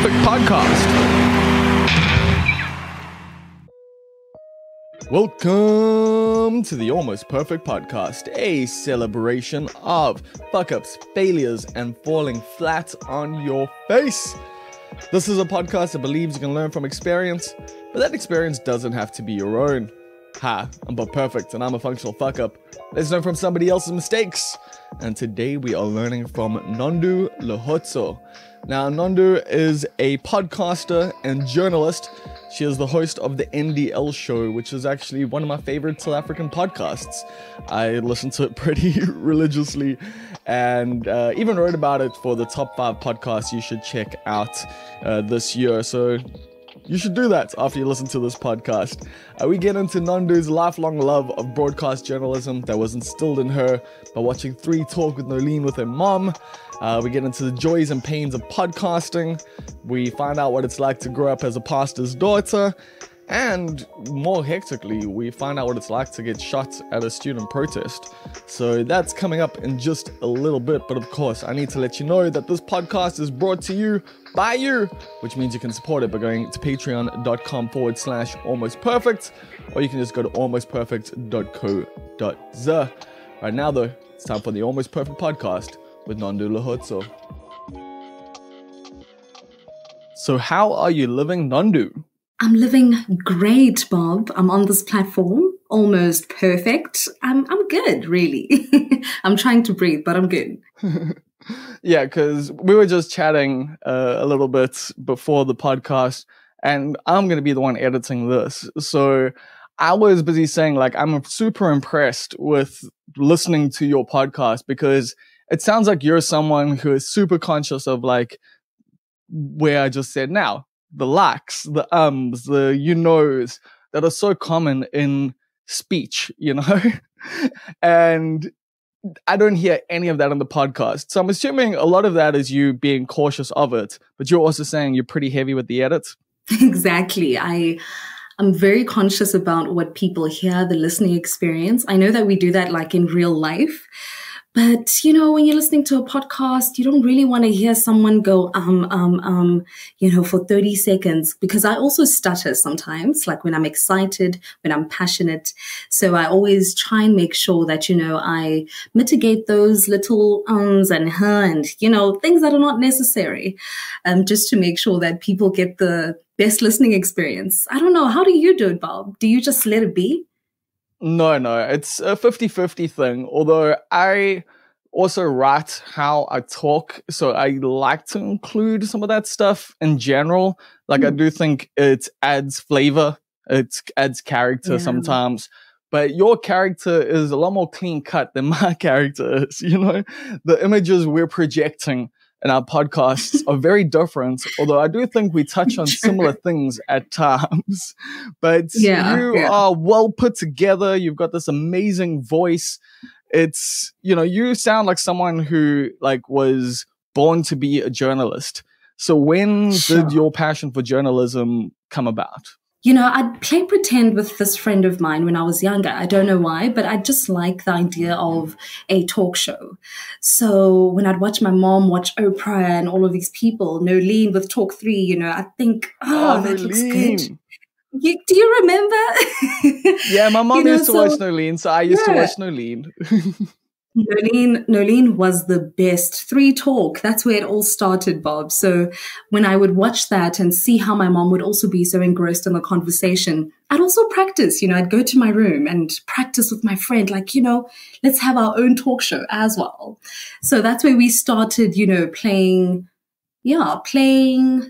Perfect podcast. Welcome to the Almost Perfect podcast, a celebration of fuck-ups, failures, and falling flat on your face. This is a podcast that believes you can learn from experience, but that experience doesn't have to be your own. Hi, I'm Bob Perfect, and I'm a functional fuck-up. Let's learn from somebody else's mistakes. And today we are learning from Nondu Lehutso. Now, Nondu is a podcaster and journalist. She is the host of the NDL Show, which is actually one of my favorite South African podcasts. I listen to it pretty religiously and even wrote about it for the top 5 podcasts you should check out this year. So you should do that after you listen to this podcast. We get into Nondu's lifelong love of broadcast journalism that was instilled in her by watching Talk With Noeleen with her mom. We get into the joys and pains of podcasting. We find out what it's like to grow up as a pastor's daughter. And more hectically, we find out what it's like to get shot at a student protest. So that's coming up in just a little bit. But of course, I need to let you know that this podcast is brought to you by you, which means you can support it by going to patreon.com/almostperfect, or you can just go to almostperfect.co.za. Right now, though, it's time for the Almost Perfect podcast with Nondu Lehutso. So how are you living, Nondu? I'm living great, Bob. I'm on this platform, almost perfect. I'm good, really. I'm trying to breathe, but I'm good. Yeah, because we were just chatting a little bit before the podcast, and I'm going to be the one editing this. So I was busy saying, like, I'm super impressed with listening to your podcast because it sounds like you're someone who is super conscious of, like, where I just said now. The likes, the ums, the you knows that are so common in speech, you know? And I don't hear any of that on the podcast. So I'm assuming a lot of that is you being cautious of it, but you're also saying you're pretty heavy with the edits. Exactly. I'm very conscious about what people hear, the listening experience. I know that we do that like in real life. But, you know, when you're listening to a podcast, you don't really want to hear someone go, for 30 seconds, because I also stutter sometimes, like when I'm excited, when I'm passionate. So I always try and make sure that, you know, I mitigate those little ums and and, you know, things that are not necessary, just to make sure that people get the best listening experience. I don't know. How do you do it, Bob? Do you just let it be? No, it's a 50-50 thing. Although I also write how I talk, so I like to include some of that stuff in general. Like I do think it adds flavor, it adds character sometimes. But your character is a lot more clean cut than my character is, you know? The images we're projecting in our podcasts are very different, although I do think we touch on similar things at times. But you are well put together. You've got this amazing voice. It's, you know, you sound like someone who like was born to be a journalist. So when did your passion for journalism come about? You know, I'd play pretend with this friend of mine when I was younger. I don't know why, but I just like the idea of a talk show. So when I'd watch my mom watch Oprah and all of these people, Noeleen with Talk 3, you know, I'd think, that looks good. Do you remember? Yeah, my mom used to watch Noeleen, so I used to watch Noeleen. Noeleen was the best. 3 Talk, that's where it all started, Bob. So when I would watch that and see how my mom would also be so engrossed in the conversation, I'd also practice, you know, I'd go to my room and practice with my friend, like, you know, let's have our own talk show as well. So that's where we started, you know, playing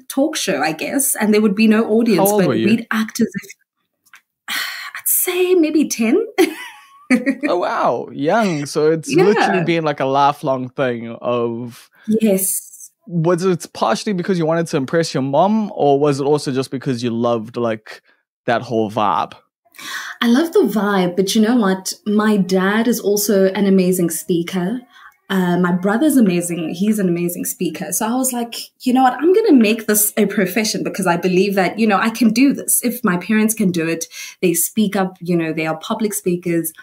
talk show, I guess. And there would be no audience, but we'd act as if, I'd say maybe 10. Oh, wow. Young. So it's literally been like a lifelong thing of... Yes. Was it partially because you wanted to impress your mom, or was it also just because you loved like that whole vibe? I love the vibe, but you know what? My dad is also an amazing speaker. My brother's amazing. He's an amazing speaker. So I was like, you know what? I'm going to make this a profession because I believe that, you know, I can do this. If my parents can do it, they speak up, you know, they are public speakers.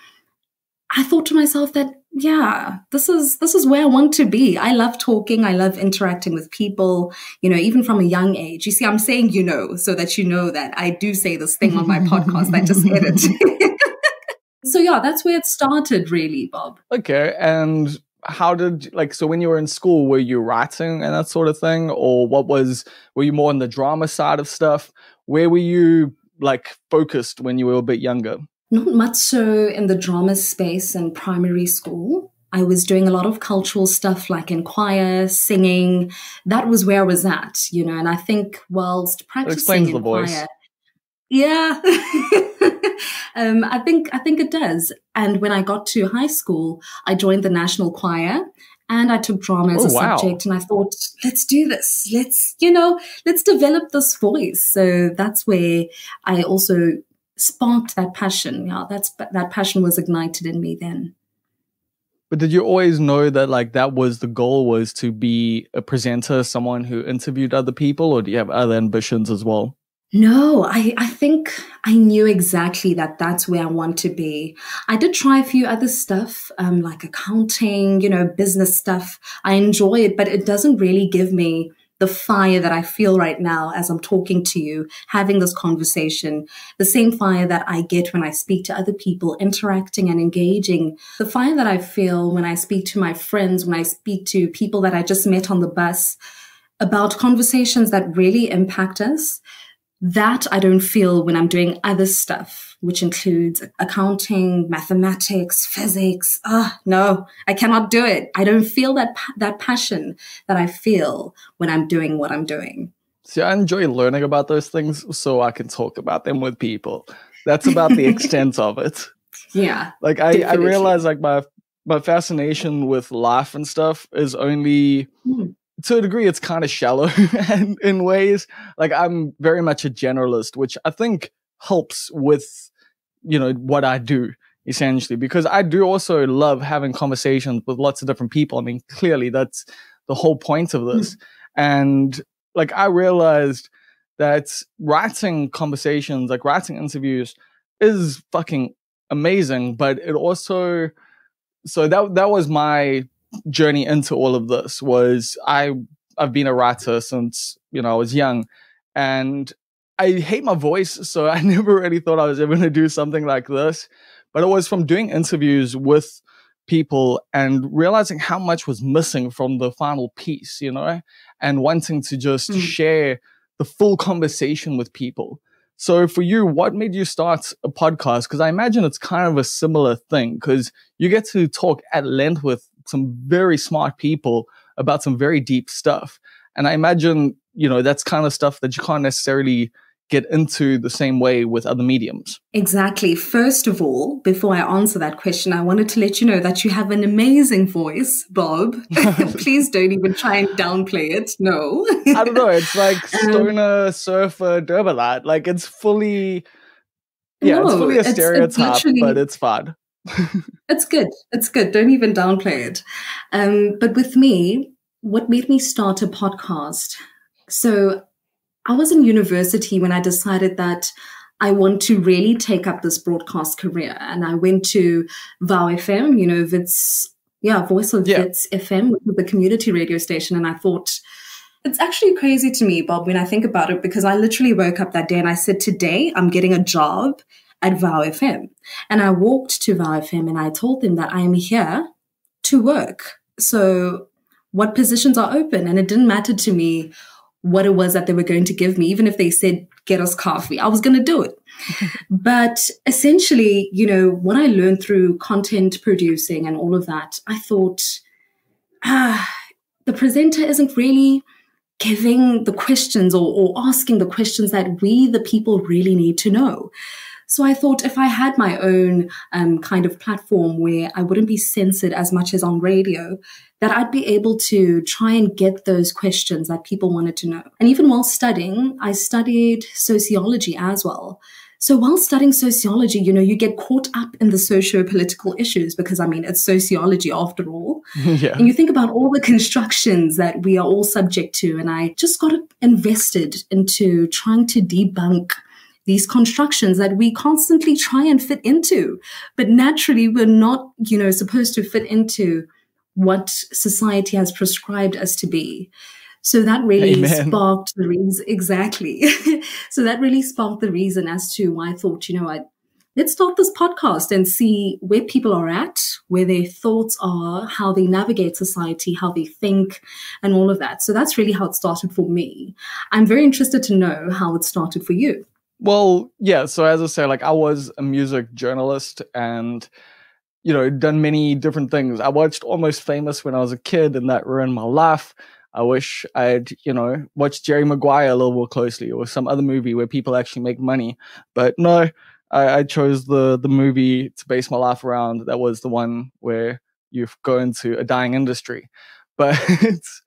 I thought to myself that, yeah, this is where I want to be. I love talking. I love interacting with people, even from a young age. You see, I'm saying, so that you know that I do say this thing on my podcast. I just edit. So yeah, that's where it started really, Bob. Okay. And how did, so when you were in school, were you writing and that sort of thing? Or were you more on the drama side of stuff? Where were you focused when you were a bit younger? Not much so in the drama space in primary school. I was doing a lot of cultural stuff like in choir, singing. That was where I was at, and I think whilst practicing in choir, yeah, I think it does. And when I got to high school, I joined the national choir and I took drama as a subject. And I thought, let's do this. Let's develop this voice. So that's where I also sparked that passion. Yeah, that passion was ignited in me then. But did you always know that that was the goal, was to be a presenter, someone who interviewed other people, or do you have other ambitions as well? No, I think I knew exactly that that's where I want to be. I did try a few other stuff, like accounting, business stuff. I enjoy it, but it doesn't really give me the fire that I feel right now as I'm talking to you, having this conversation, the same fire that I get when I speak to other people, interacting and engaging, the fire that I feel when I speak to my friends, when I speak to people that I just met on the bus about conversations that really impact us. That I don't feel when I'm doing other stuff, which includes accounting, mathematics, physics. No, I cannot do it. I don't feel that passion that I feel when I'm doing what I'm doing. See, I enjoy learning about those things so I can talk about them with people. That's about the extent of it. Yeah. I realize my fascination with life and stuff is only... to a degree, it's kind of shallow in ways. I'm very much a generalist, which I think helps with, what I do, essentially, because I do also love having conversations with lots of different people. I mean, clearly that's the whole point of this. And I realized that writing conversations, writing interviews is fucking amazing, but it also, so that was my journey into all of this. Was I've been a writer since I was young, and I hate my voice, so I never really thought I was ever going to do something like this. But it was from doing interviews with people and realizing how much was missing from the final piece, and wanting to just share the full conversation with people. So for you, what made you start a podcast? Because I imagine it's kind of a similar thing, because you get to talk at length with some very smart people about some very deep stuff. And I imagine, that's kind of stuff that you can't necessarily get into the same way with other mediums. Exactly. First of all, before I answer that question, I wanted to let you know that you have an amazing voice, Bob. Please don't even try and downplay it. No. I don't know. It's like stoner, surfer, Durbalat. It's fully, it's fully a stereotype, but it's fun. It's good. It's good. Don't even downplay it. But with me, what made me start a podcast? So I was in university when I decided that I want to really take up this broadcast career. And I went to VOW FM, Voice of Wits FM, which was the community radio station. And I thought, it's actually crazy to me, Bob, when I think about it, because I literally woke up that day and I said, today I'm getting a job at VOW FM. And I walked to VOW FM and I told them that I am here to work. So what positions are open? And it didn't matter to me what it was that they were going to give me. Even if they said, get us coffee, I was going to do it. But essentially, what I learned through content producing and all of that, I thought, the presenter isn't really giving the questions or asking the questions that we, the people, really need to know. So I thought if I had my own kind of platform where I wouldn't be censored as much as on radio, that I'd be able to try and get those questions that people wanted to know. And even while studying, I studied sociology as well. So while studying sociology, you get caught up in the socio-political issues because, it's sociology after all. Yeah. And you think about all the constructions that we are all subject to. And I just got invested into trying to debunk these constructions that we constantly try and fit into. But naturally, we're not, supposed to fit into what society has prescribed us to be. So that really Amen. sparked the reason. Exactly. So that really sparked the reason as to why I thought, let's start this podcast and see where people are at, where their thoughts are, how they navigate society, how they think, and all of that. So that's really how it started for me. I'm very interested to know how it started for you. Well, yeah. So as I say, like I was a music journalist and, done many different things. I watched Almost Famous when I was a kid and that ruined my life. I wish I'd, watched Jerry Maguire a little more closely or some other movie where people actually make money. But no, I chose the movie to base my life around. That was the one where you go into a dying industry. But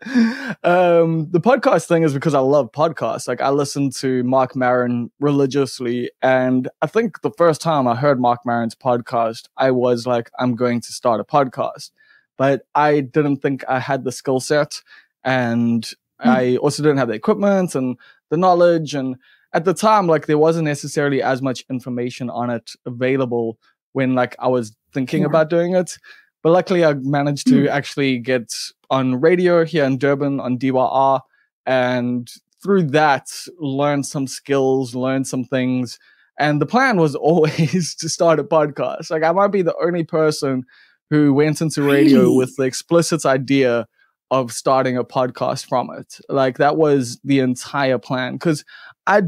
the podcast thing is because I love podcasts. Like I listen to Mark Maron religiously. And I think the first time I heard Mark Maron's podcast, I was like, I'm going to start a podcast. But I didn't think I had the skill set. And I also didn't have the equipment and the knowledge. And at the time, like there wasn't necessarily as much information on it available when like I was thinking about doing it. But luckily I managed to actually get on radio here in Durban on DYR. And through that, learn some skills, learn some things. And the plan was always to start a podcast. Like I might be the only person who went into radio with the explicit idea of starting a podcast from it. Like that was the entire plan. Because I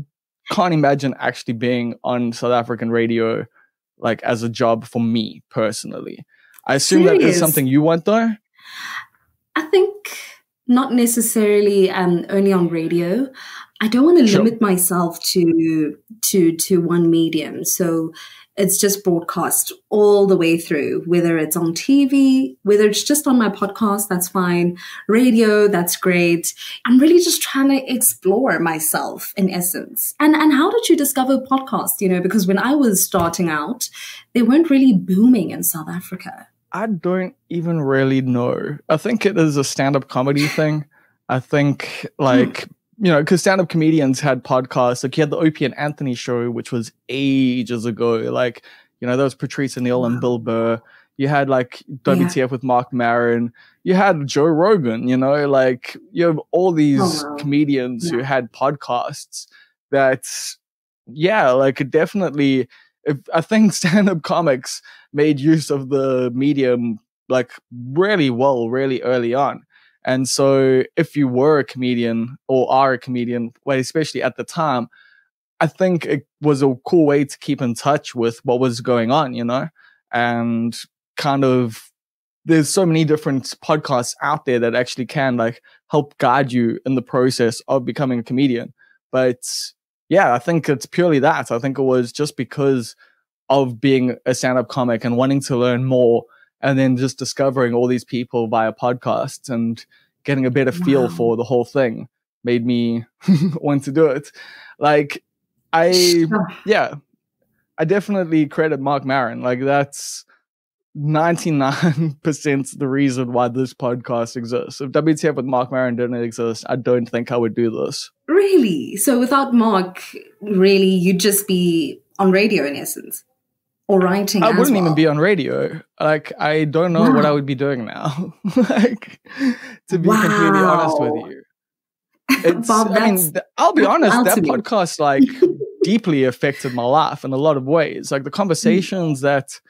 can't imagine actually being on South African radio like as a job for me personally. I assume that is something you want though? I think not necessarily only on radio. I don't want to limit myself to one medium. So it's just broadcast all the way through, whether it's on TV, whether it's just on my podcast, that's fine. Radio, that's great. I'm really just trying to explore myself in essence. And how did you discover podcasts? Because when I was starting out, they weren't really booming in South Africa. I don't even really know. I think it is a stand-up comedy thing. I think like, because stand-up comedians had podcasts. Like you had the Opie and Anthony show, which was ages ago. Like, that was Patrice O'Neill and Bill Burr. You had like WTF with Mark Maron. You had Joe Rogan, like you have all these comedians who had podcasts that, like it definitely, I think stand-up comics made use of the medium like really well, really early on. And so if you were a comedian or are a comedian, well, especially at the time, I think it was a cool way to keep in touch with what was going on, and kind of there's so many different podcasts out there that actually can like help guide you in the process of becoming a comedian. But yeah, I think it's purely that. I think it was just because of being a stand-up comic and wanting to learn more and then just discovering all these people via podcasts and getting a better feel for the whole thing made me want to do it. Like I definitely credit Mark Maron. Like that's 99% the reason why this podcast exists. If WTF with Mark Maron didn't exist, I don't think I would do this. Really? So without Mark, really, you'd just be on radio in essence? Or writing I wouldn't even be on radio. Like, I don't know what I would be doing now. Like, to be completely honest with you. I'll be honest, that podcast, like, deeply affected my life in a lot of ways. Like, the conversations that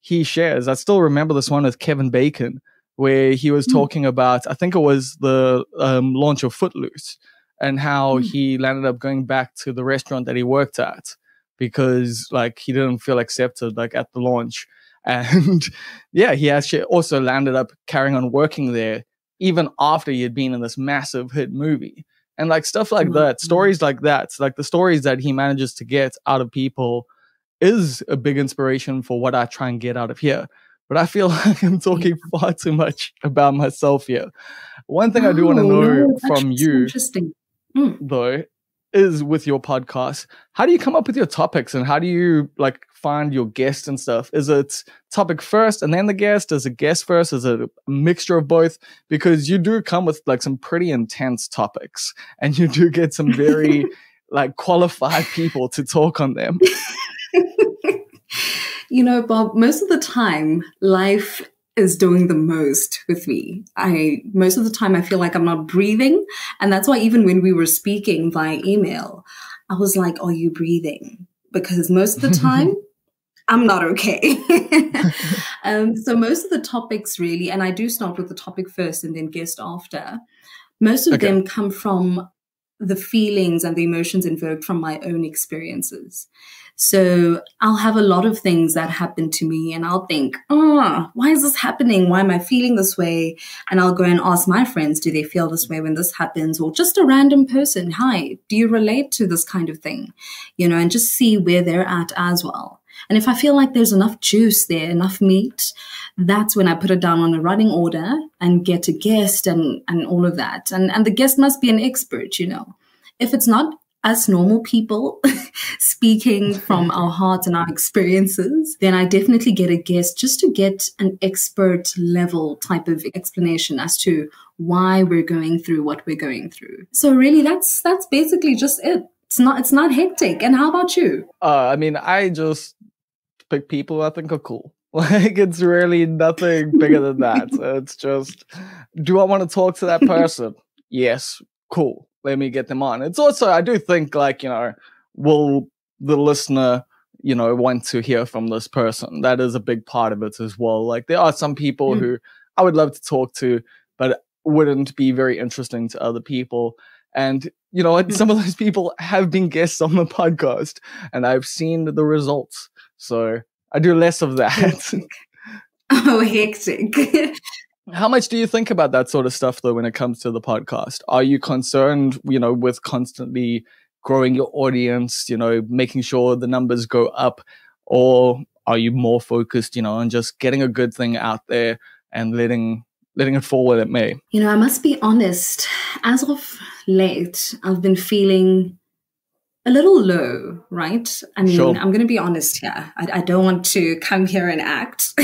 he shares. I still remember this one with Kevin Bacon, where he was talking about, I think it was the launch of Footloose, and how he landed up going back to the restaurant that he worked at, because like he didn't feel accepted like at the launch. And yeah, he actually also landed up carrying on working there even after he had been in this massive hit movie. And like stuff like that, stories like that, like the stories that he manages to get out of people is a big inspiration for what I try and get out of here. But I feel like I'm talking far too much about myself here. One thing I do want to know from you, though, is with your podcast, how do you come up with your topics and how do you like find your guests and stuff? Is it topic first and then the guest? Is it guest first? Is it a mixture of both? Because you do come with like some pretty intense topics and you do get some very like qualified people to talk on them? You know, Bob, most of the time, life is doing the most with me. Most of the time I feel like I'm not breathing. And that's why even when we were speaking via email, I was like, are you breathing? Because most of the time, I'm not okay. So most of the topics really, and I do start with the topic first and then guest after, most of them come from the feelings and the emotions invoked from my own experiences. So I'll have a lot of things that happen to me and I'll think, oh, why is this happening? Why am I feeling this way? And I'll go and ask my friends, do they feel this way when this happens? Or just a random person, hi, do you relate to this kind of thing? You know, and just see where they're at as well. And if I feel like there's enough juice there, enough meat, that's when I put it down on a running order and get a guest and all of that. And the guest must be an expert, you know. If it's not us normal people speaking from our hearts and our experiences, then I definitely get a guest just to get an expert level type of explanation as to why we're going through what we're going through. So really, that's basically just it. It's not hectic. And how about you? I mean, I just pick people I think are cool. Like, it's really nothing bigger than that. It's just, do I want to talk to that person? Yes, cool. Let me get them on. It's also, I do think, like, you know, will the listener, you know, want to hear from this person? That is a big part of it as well. Like, there are some people who I would love to talk to, but wouldn't be very interesting to other people. And, you know, some of those people have been guests on the podcast, and I've seen the results. So I do less of that. Oh, hectic. How much do you think about that sort of stuff, though, when it comes to the podcast? Are you concerned, you know, with constantly growing your audience, you know, making sure the numbers go up? Or are you more focused, you know, on just getting a good thing out there and letting it fall where it may? You know, I must be honest. As of late, I've been feeling a little low, right? I mean, Sure. I'm going to be honest here. I don't want to come here and act.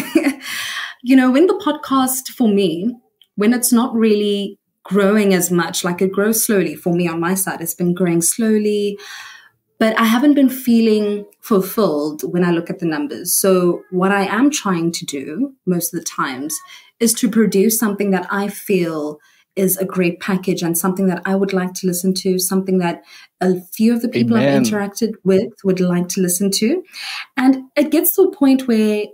You know, when the podcast, for me, when it's not really growing as much, like it grows slowly for me on my side, it's been growing slowly, but I haven't been feeling fulfilled when I look at the numbers. So what I am trying to do most of the times is to produce something that I feel is a great package and something that I would like to listen to, something that a few of the people I've interacted with would like to listen to. And it gets to a point where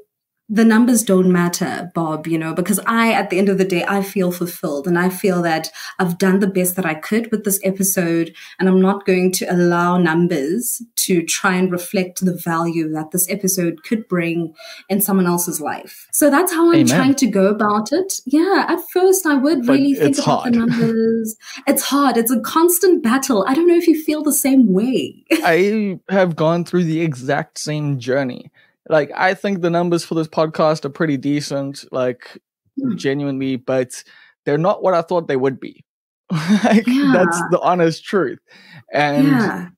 the numbers don't matter, Bob, you know, because at the end of the day, I feel fulfilled and I feel that I've done the best that I could with this episode, and I'm not going to allow numbers to try and reflect the value that this episode could bring in someone else's life. So that's how I'm trying to go about it. Yeah, at first I would really think about the numbers. It's hard. It's a constant battle. I don't know if you feel the same way. I have gone through the exact same journey. Like, I think the numbers for this podcast are pretty decent, like, genuinely, but they're not what I thought they would be. Like, that's the honest truth. And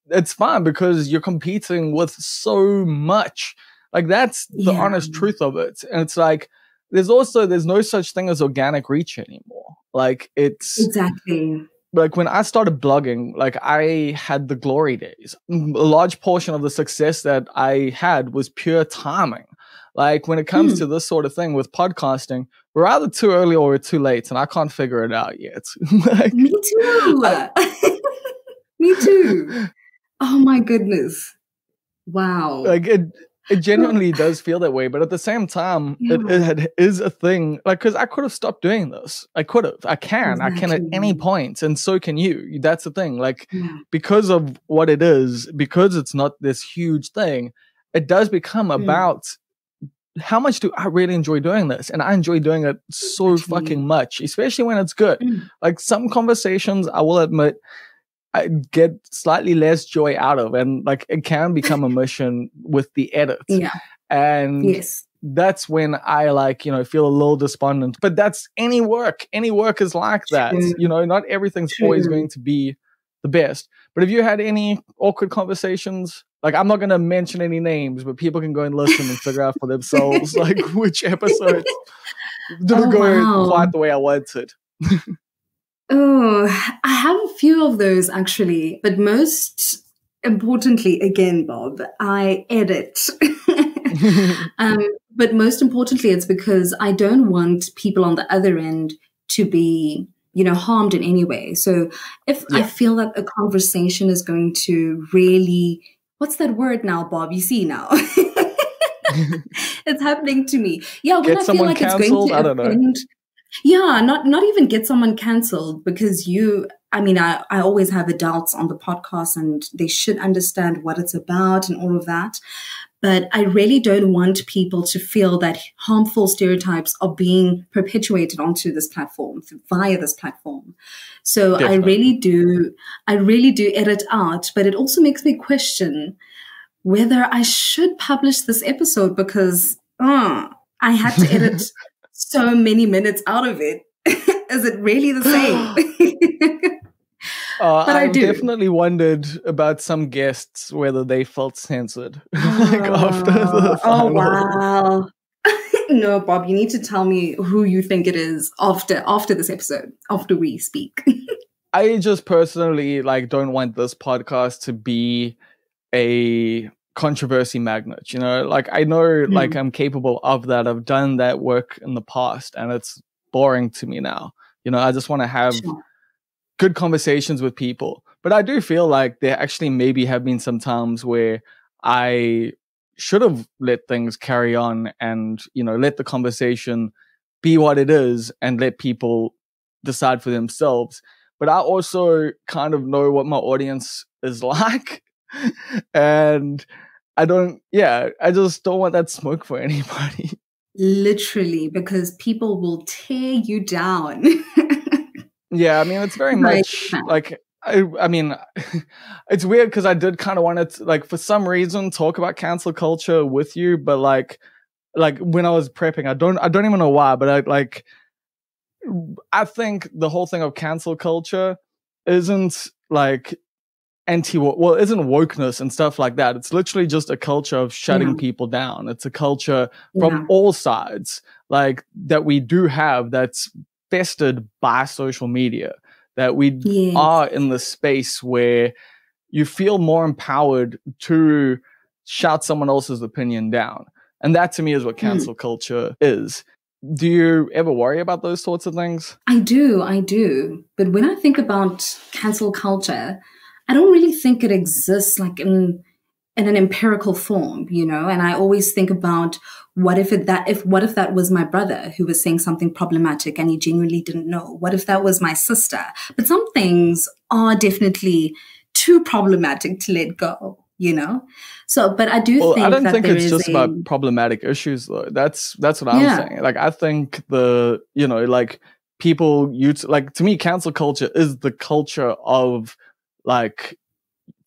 it's fine because you're competing with so much. Like, that's the honest truth of it. And it's like, there's no such thing as organic reach anymore. Like, it's... Exactly. Like, when I started blogging, like, I had the glory days. A large portion of the success that I had was pure timing. Like, when it comes to this sort of thing with podcasting, we're either too early or we're too late, and I can't figure it out yet. Like, me too. Me too. Oh my goodness. Wow. Like, it genuinely does feel that way, but at the same time, it is a thing. Like, because I could have stopped doing this. I could have. I can at any point, and so can you. That's the thing. Like, because of what it is, because it's not this huge thing, it does become about how much do I really enjoy doing this? And I enjoy doing it so fucking much, especially when it's good. Like, some conversations, I will admit, I get slightly less joy out of, and like, it can become a mission with the edit. And that's when I, like, you know, feel a little despondent. But that's any work. Any work is like that. You know, not everything's always going to be the best. But if you had any awkward conversations, like, I'm not going to mention any names, but people can go and listen and figure out for themselves, like, which episodes didn't go quite the way I wanted. Oh, I have a few of those actually, but most importantly, again, Bob, I edit. um, but most importantly, it's because I don't want people on the other end to be, harmed in any way. So if I Yeah. feel that a conversation is going to really, what's that word now, Bob? You see now. It's happening to me. Yeah, when Get I feel someone like it's going cancelled? to I don't know. offend. Yeah, not even get someone canceled because I always have adults on the podcast and they should understand what it's about and all of that. But I really don't want people to feel that harmful stereotypes are being perpetuated onto this platform via this platform. So Definitely. I really do edit out, but it also makes me question whether I should publish this episode because I had to edit so many minutes out of it. Is it really the same? But I I've do. definitely wondered about some guests whether they felt censored like after the Oh, final. wow. No, Bob, you need to tell me who you think it is after this episode, after we speak. I just personally don't want this podcast to be a controversy magnet, I know Hmm, I'm capable of that. I've done that work in the past and it's boring to me now. I just want to have sure. good conversations with people. But I do feel like there actually maybe have been some times where I should have let things carry on and, let the conversation be what it is and let people decide for themselves. But I also kind of know what my audience is like. And I just don't want that smoke for anybody. Literally, because people will tear you down. Yeah, I mean, it's very Like, much I mean, it's weird because I did kind of want to for some reason talk about cancel culture with you, but like when I was prepping, I don't even know why, but I think the whole thing of cancel culture isn't isn't wokeness and stuff like that. It's literally just a culture of yeah, shutting people down. It's a culture from yeah, all sides, that we do have that's festered by social media, that we yes. are in the space where you feel more empowered to shout someone else's opinion down. And that to me is what Mm. cancel culture is. Do you ever worry about those sorts of things? I do. But when I think about cancel culture, I don't really think it exists like in an empirical form, And I always think about what if that was my brother who was saying something problematic and he genuinely didn't know? What if that was my sister? But some things are definitely too problematic to let go. So, but I do Well, I think don't that think there it's is just a about problematic issues though. That's what I'm yeah, saying. I think people to me, cancel culture is the culture of like,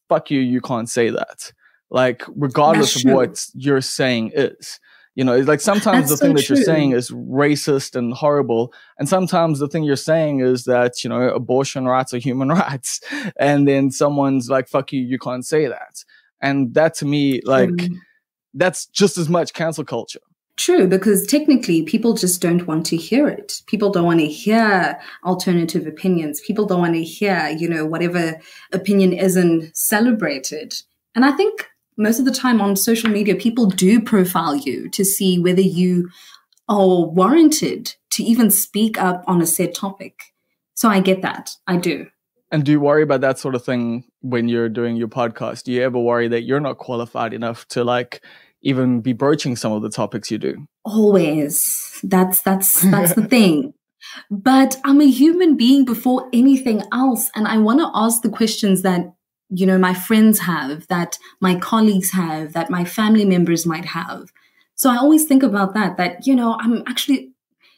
fuck you, you can't say that. that's Regardless of true. what you're saying is. It's like sometimes the That's so thing that you're saying true. is racist and horrible. And sometimes the thing you're saying is that, abortion rights are human rights. And then someone's like, fuck you, you can't say that. And that to me, True. that's just as much cancel culture. True, because technically people just don't want to hear it. People don't want to hear alternative opinions. People don't want to hear, whatever opinion isn't celebrated. And I think most of the time on social media, people do profile you to see whether you are warranted to even speak up on a said topic. So I get that. I do. And do you worry about that sort of thing when you're doing your podcast? Do you ever worry that you're not qualified enough to even be broaching some of the topics you do? Always. That's the thing. But I'm a human being before anything else. And I want to ask the questions that, my friends have, that my colleagues have, that my family members might have. So I always think about that, I'm actually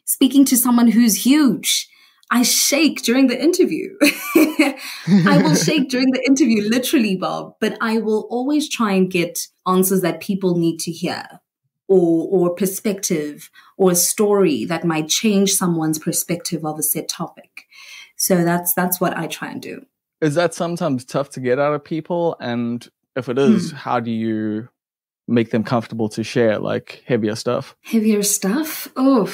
speaking to someone who's huge. I shake during the interview. I will shake during the interview, literally, Bob, but I will always try and get answers that people need to hear or perspective or a story that might change someone's perspective of a set topic. So that's what I try and do. Is that sometimes tough to get out of people? And if it is, Hmm. how do you make them comfortable to share heavier stuff? Heavier stuff? Oh,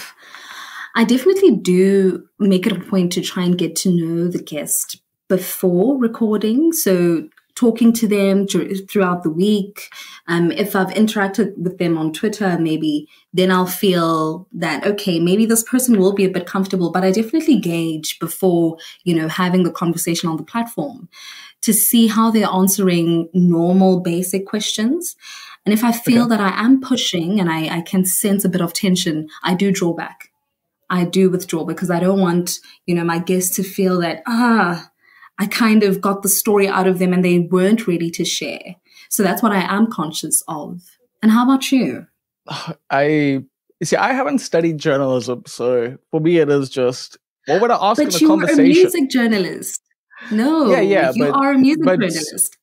I definitely do make it a point to try and get to know the guest before recording. So talking to them throughout the week. If I've interacted with them on Twitter, maybe then I'll feel that, okay, maybe this person will be a bit comfortable, but I definitely gauge before, having the conversation on the platform to see how they're answering normal basic questions. And if I feel that I am pushing and I can sense a bit of tension, I do draw back. I do withdraw because I don't want, my guests to feel that, I kind of got the story out of them and they weren't ready to share. So that's what I am conscious of. And how about you? I haven't studied journalism. So for me, it is just, what would I ask in a conversation? But you are a music journalist. No, you are a music journalist.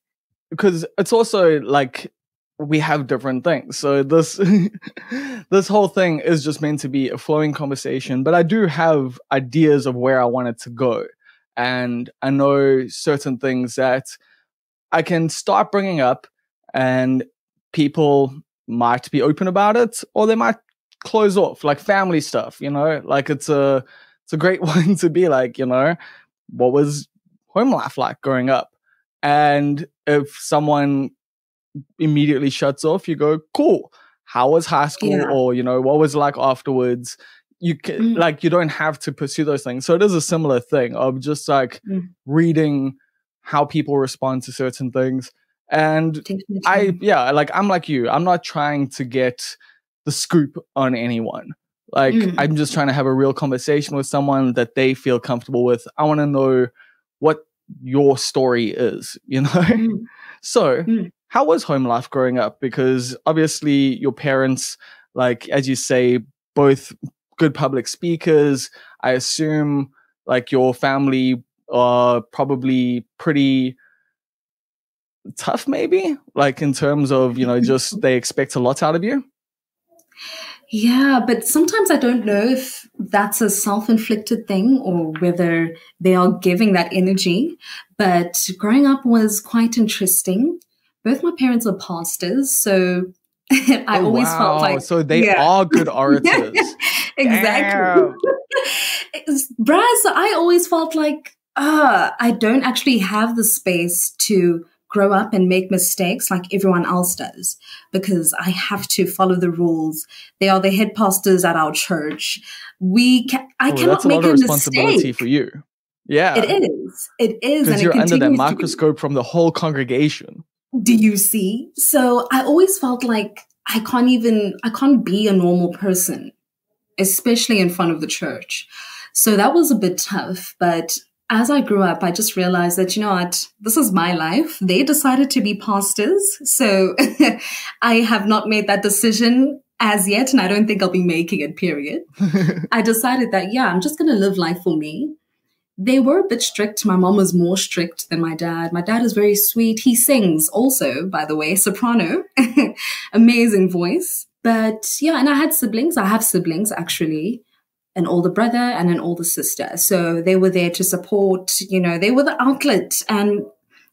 Because it's also like, we have different things. So this whole thing is just meant to be a flowing conversation. But I do have ideas of where I want it to go. And I know certain things that I can start bringing up and people might be open about it or they might close off, like family stuff, like it's a great one to be like, what was home life like growing up? And if someone immediately shuts off, you go, cool, how was high school? Yeah. Or, what was it like afterwards? You can, you don't have to pursue those things. So it is a similar thing of just reading how people respond to certain things. And Definitely. I'm like you. I'm not trying to get the scoop on anyone. I'm just trying to have a real conversation with someone that they feel comfortable with. I want to know what your story is, So how was home life growing up? Because obviously your parents, as you say, both good public speakers. I assume your family are probably pretty tough, maybe in terms of, just they expect a lot out of you. Yeah, but sometimes I don't know if that's a self-inflicted thing or whether they are giving that energy. But growing up was quite interesting. Both my parents are pastors, so I always felt like... So they are good orators. Exactly. Bruh, so I always felt like, I don't actually have the space to grow up and make mistakes like everyone else does because I have to follow the rules. They are the head pastors at our church. I cannot make a responsibility mistake for you. Yeah. It is. Because you're under the microscope from the whole congregation. Do you see? So I always felt like I can't be a normal person, especially in front of the church. So that was a bit tough. But as I grew up, I just realized that, this is my life. They decided to be pastors. So I have not made that decision as yet. And I don't think I'll be making it, period. I decided that, I'm just going to live life for me. They were a bit strict. My mom was more strict than my dad. My dad is very sweet. He sings also, by the way, soprano, amazing voice. But and I had siblings. I have siblings, actually, an older brother and an older sister. So they were there to support, they were the outlet. And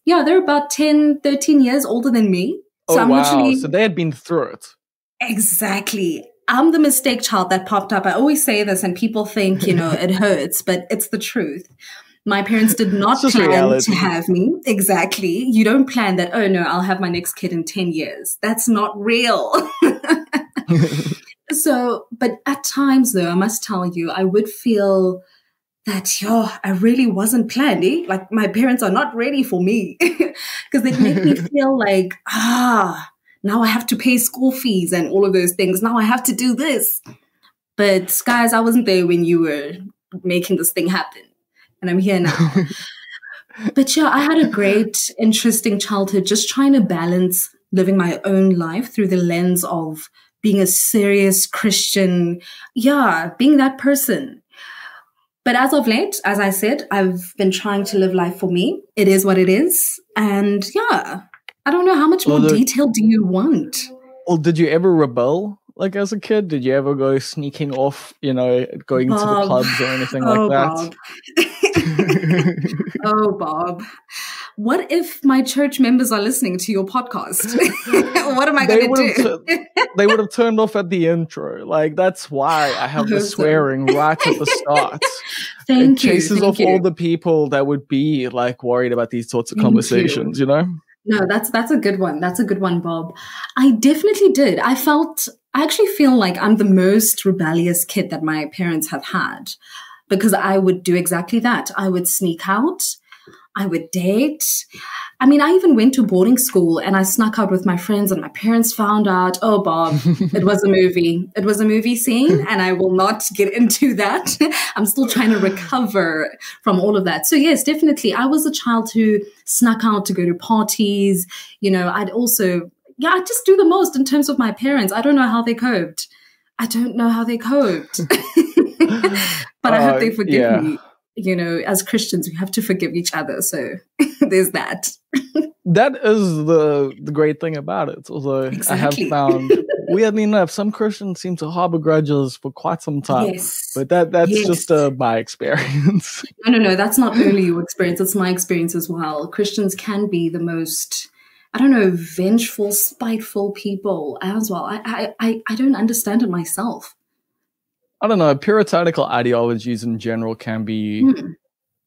they're about 10, 13 years older than me. So So they had been through it. Exactly. I'm the mistake child that popped up. I always say this and people think, it hurts, but it's the truth. My parents did not plan to have me. Exactly. You don't plan that, oh no, I'll have my next kid in 10 years. That's not real. So, but at times though, I must tell you, I would feel that, I really wasn't planning. Like my parents are not ready for me because they make me feel like, now I have to pay school fees and all of those things. Now I have to do this. But guys, I wasn't there when you were making this thing happen. And I'm here now. But I had a great, interesting childhood, just trying to balance living my own life through the lens of being a serious Christian. Being that person. But as of late, as I said, I've been trying to live life for me. It is what it is. And I don't know, how much more detail do you want? Well, did you ever rebel, as a kid? Did you ever go sneaking off, going to the clubs or anything like that? Bob. Oh, Bob. what if my church members are listening to your podcast? What am I going to do? They would have turned off at the intro. Like, that's why I have the swearing right at the start. It chases off all the people that would be like worried about these sorts of conversations, you know? No, that's a good one. That's a good one, Bob. I definitely did. I actually feel like I'm the most rebellious kid that my parents have had, because I would do exactly that. I would sneak out. I would date. I mean, I even went to boarding school and I snuck out with my friends, and my parents found out. Oh, Bob, it was a movie. It was a movie scene, and I will not get into that. I'm still trying to recover from all of that. So yes, definitely. I was a child who snuck out to go to parties. You know, I'd just do the most in terms of my parents. I don't know how they coped. But I hope they forgive me. You know, as Christians, we have to forgive each other. So there's that. That is the great thing about it. Although I have found, weirdly enough, some Christians seem to harbor grudges for quite some time. Yes. But that's just my experience. No, that's not only your experience. It's my experience as well. Christians can be the most, I don't know, vengeful, spiteful people as well. I don't understand it myself. I don't know, puritanical ideologies in general can be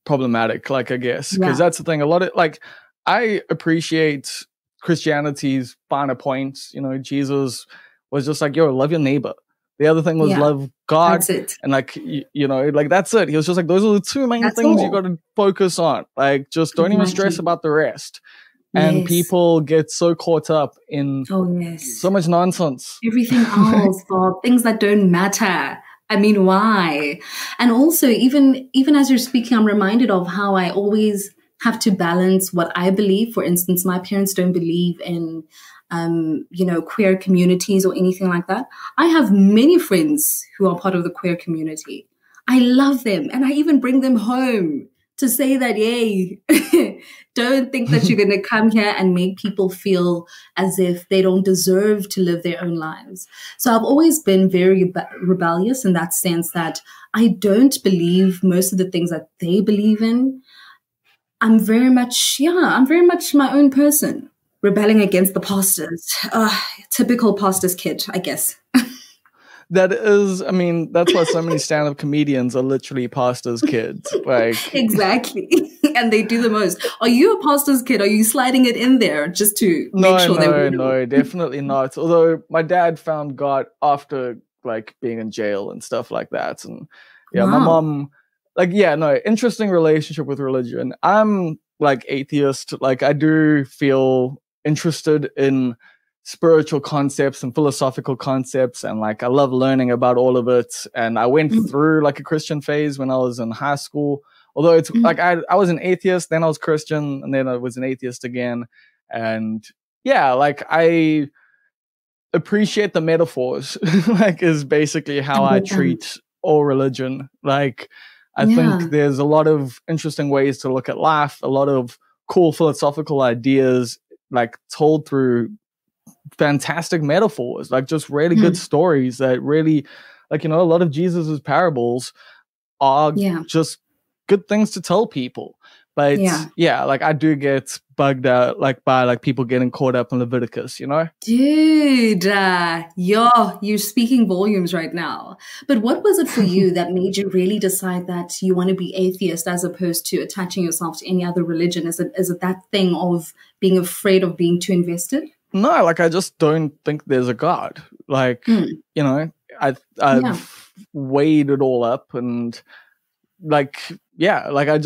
problematic, like, I guess, because that's the thing. A lot of, like, I appreciate Christianity's finer points. You know, Jesus was just like, yo, love your neighbor. The other thing was love God. That's it. And like, you know, like, that's it. He was just like, those are the two main things you got to focus on. Like, just don't even stress about the rest. And people get so caught up in so much nonsense. Everything else, Bob, things that don't matter. I mean, why? And also, even as you're speaking, I'm reminded of how I always have to balance what I believe. For instance, my parents don't believe in, you know, queer communities or anything like that. I have many friends who are part of the queer community. I love them, and I even bring them home to say that, yay, don't think that you're going to come here and make people feel as if they don't deserve to live their own lives. So I've always been very rebellious in that sense, that I don't believe most of the things that they believe in. I'm very much my own person, rebelling against the pastors. Typical pastor's kid, I guess. That is, I mean, that's why so many stand-up comedians are literally pastors' kids. Like, exactly. And they do the most. Are you a pastor's kid? Are you sliding it in there just to make sure they win? No, definitely not. Although my dad found God after, like, being in jail and stuff like that. And my mom, like, interesting relationship with religion. I'm, like, atheist. Like, I do feel interested in spiritual concepts and philosophical concepts, and like I love learning about all of it. And I went through like a Christian phase when I was in high school, although it's like I was an atheist, then I was Christian, and then I was an atheist again. And like I appreciate the metaphors like is basically how I treat all religion. Like I think there's a lot of interesting ways to look at life, a lot of cool philosophical ideas like told through fantastic metaphors, like just really good stories that really, like, you know, a lot of Jesus's parables are just good things to tell people. But like I do get bugged out like by like people getting caught up in Leviticus, you know? Dude, you're speaking volumes right now. But what was it for you that made you really decide that you want to be atheist as opposed to attaching yourself to any other religion? Is it that thing of being afraid of being too invested? No, like I just don't think there's a God. Like, you know, I've weighed it all up, and like, like I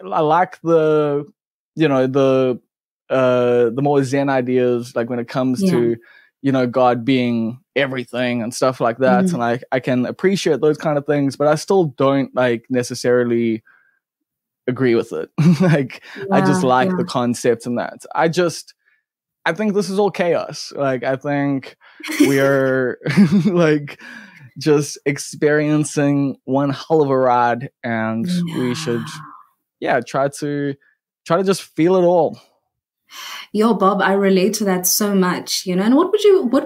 like the, you know, the more Zen ideas, like when it comes to, you know, God being everything and stuff like that. And I can appreciate those kind of things, but I still don't like necessarily agree with it. Like, I just like the concept and that. I think this is all chaos. Like, I think we are like just experiencing one hell of a ride, and we should, try to just feel it all. Yo, Bob, I relate to that so much, you know. And what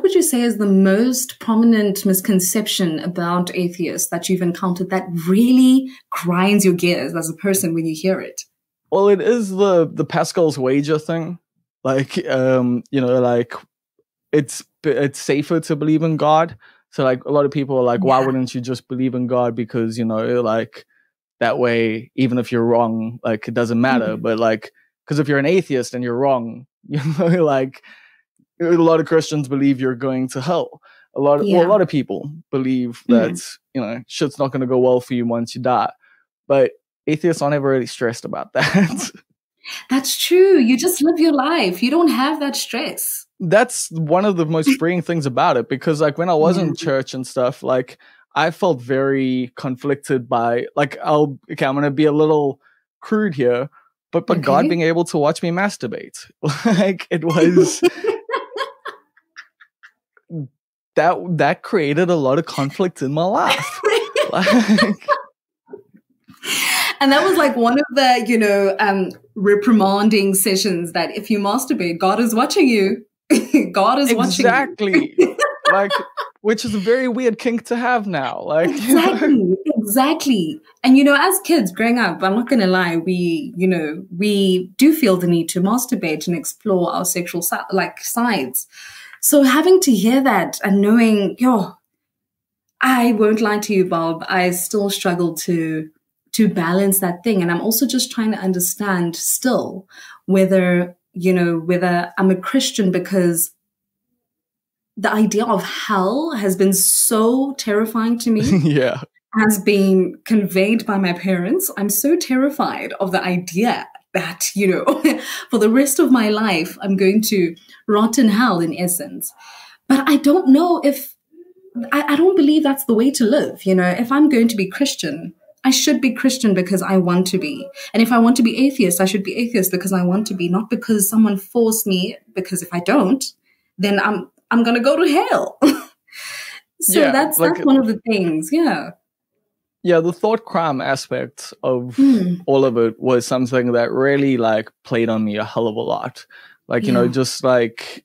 would you say is the most prominent misconception about atheists that you've encountered that really grinds your gears as a person when you hear it? Well, it is the Pascal's wager thing. Like, like it's safer to believe in God. So like a lot of people are like, why wouldn't you just believe in God? Because, like that way, even if you're wrong, like it doesn't matter. But like, because if you're an atheist and you're wrong, like a lot of Christians believe you're going to hell. A lot of people believe that, shit's not going to go well for you once you die. But atheists aren't ever really stressed about that. That's true. You just live your life. You don't have that stress. That's one of the most freeing things about it, because like when I was in church and stuff, like I felt very conflicted by like, I'm going to be a little crude here, but God being able to watch me masturbate, like it was that created a lot of conflict in my life. Like, and that was like one of the, reprimanding sessions that if you masturbate, God is watching you. God is watching you. Exactly. Like, which is a very weird kink to have now. Like, exactly. And, as kids growing up, I'm not going to lie, we do feel the need to masturbate and explore our sexual sides. So having to hear that and knowing, I won't lie to you, Bob, I still struggle to balance that thing. And I'm also just trying to understand still whether I'm a Christian because the idea of hell has been so terrifying to me. Yeah. Has been conveyed by my parents. I'm so terrified of the idea that, for the rest of my life, I'm going to rot in hell in essence. But I don't know if, I don't believe that's the way to live. If I'm going to be Christian, I should be Christian because I want to be. And if I want to be atheist, I should be atheist because I want to be, not because someone forced me, because if I don't, then I'm going to go to hell. So that's one of the things. Yeah. Yeah, the thought crime aspect of all of it was something that really like played on me a hell of a lot. Like, just like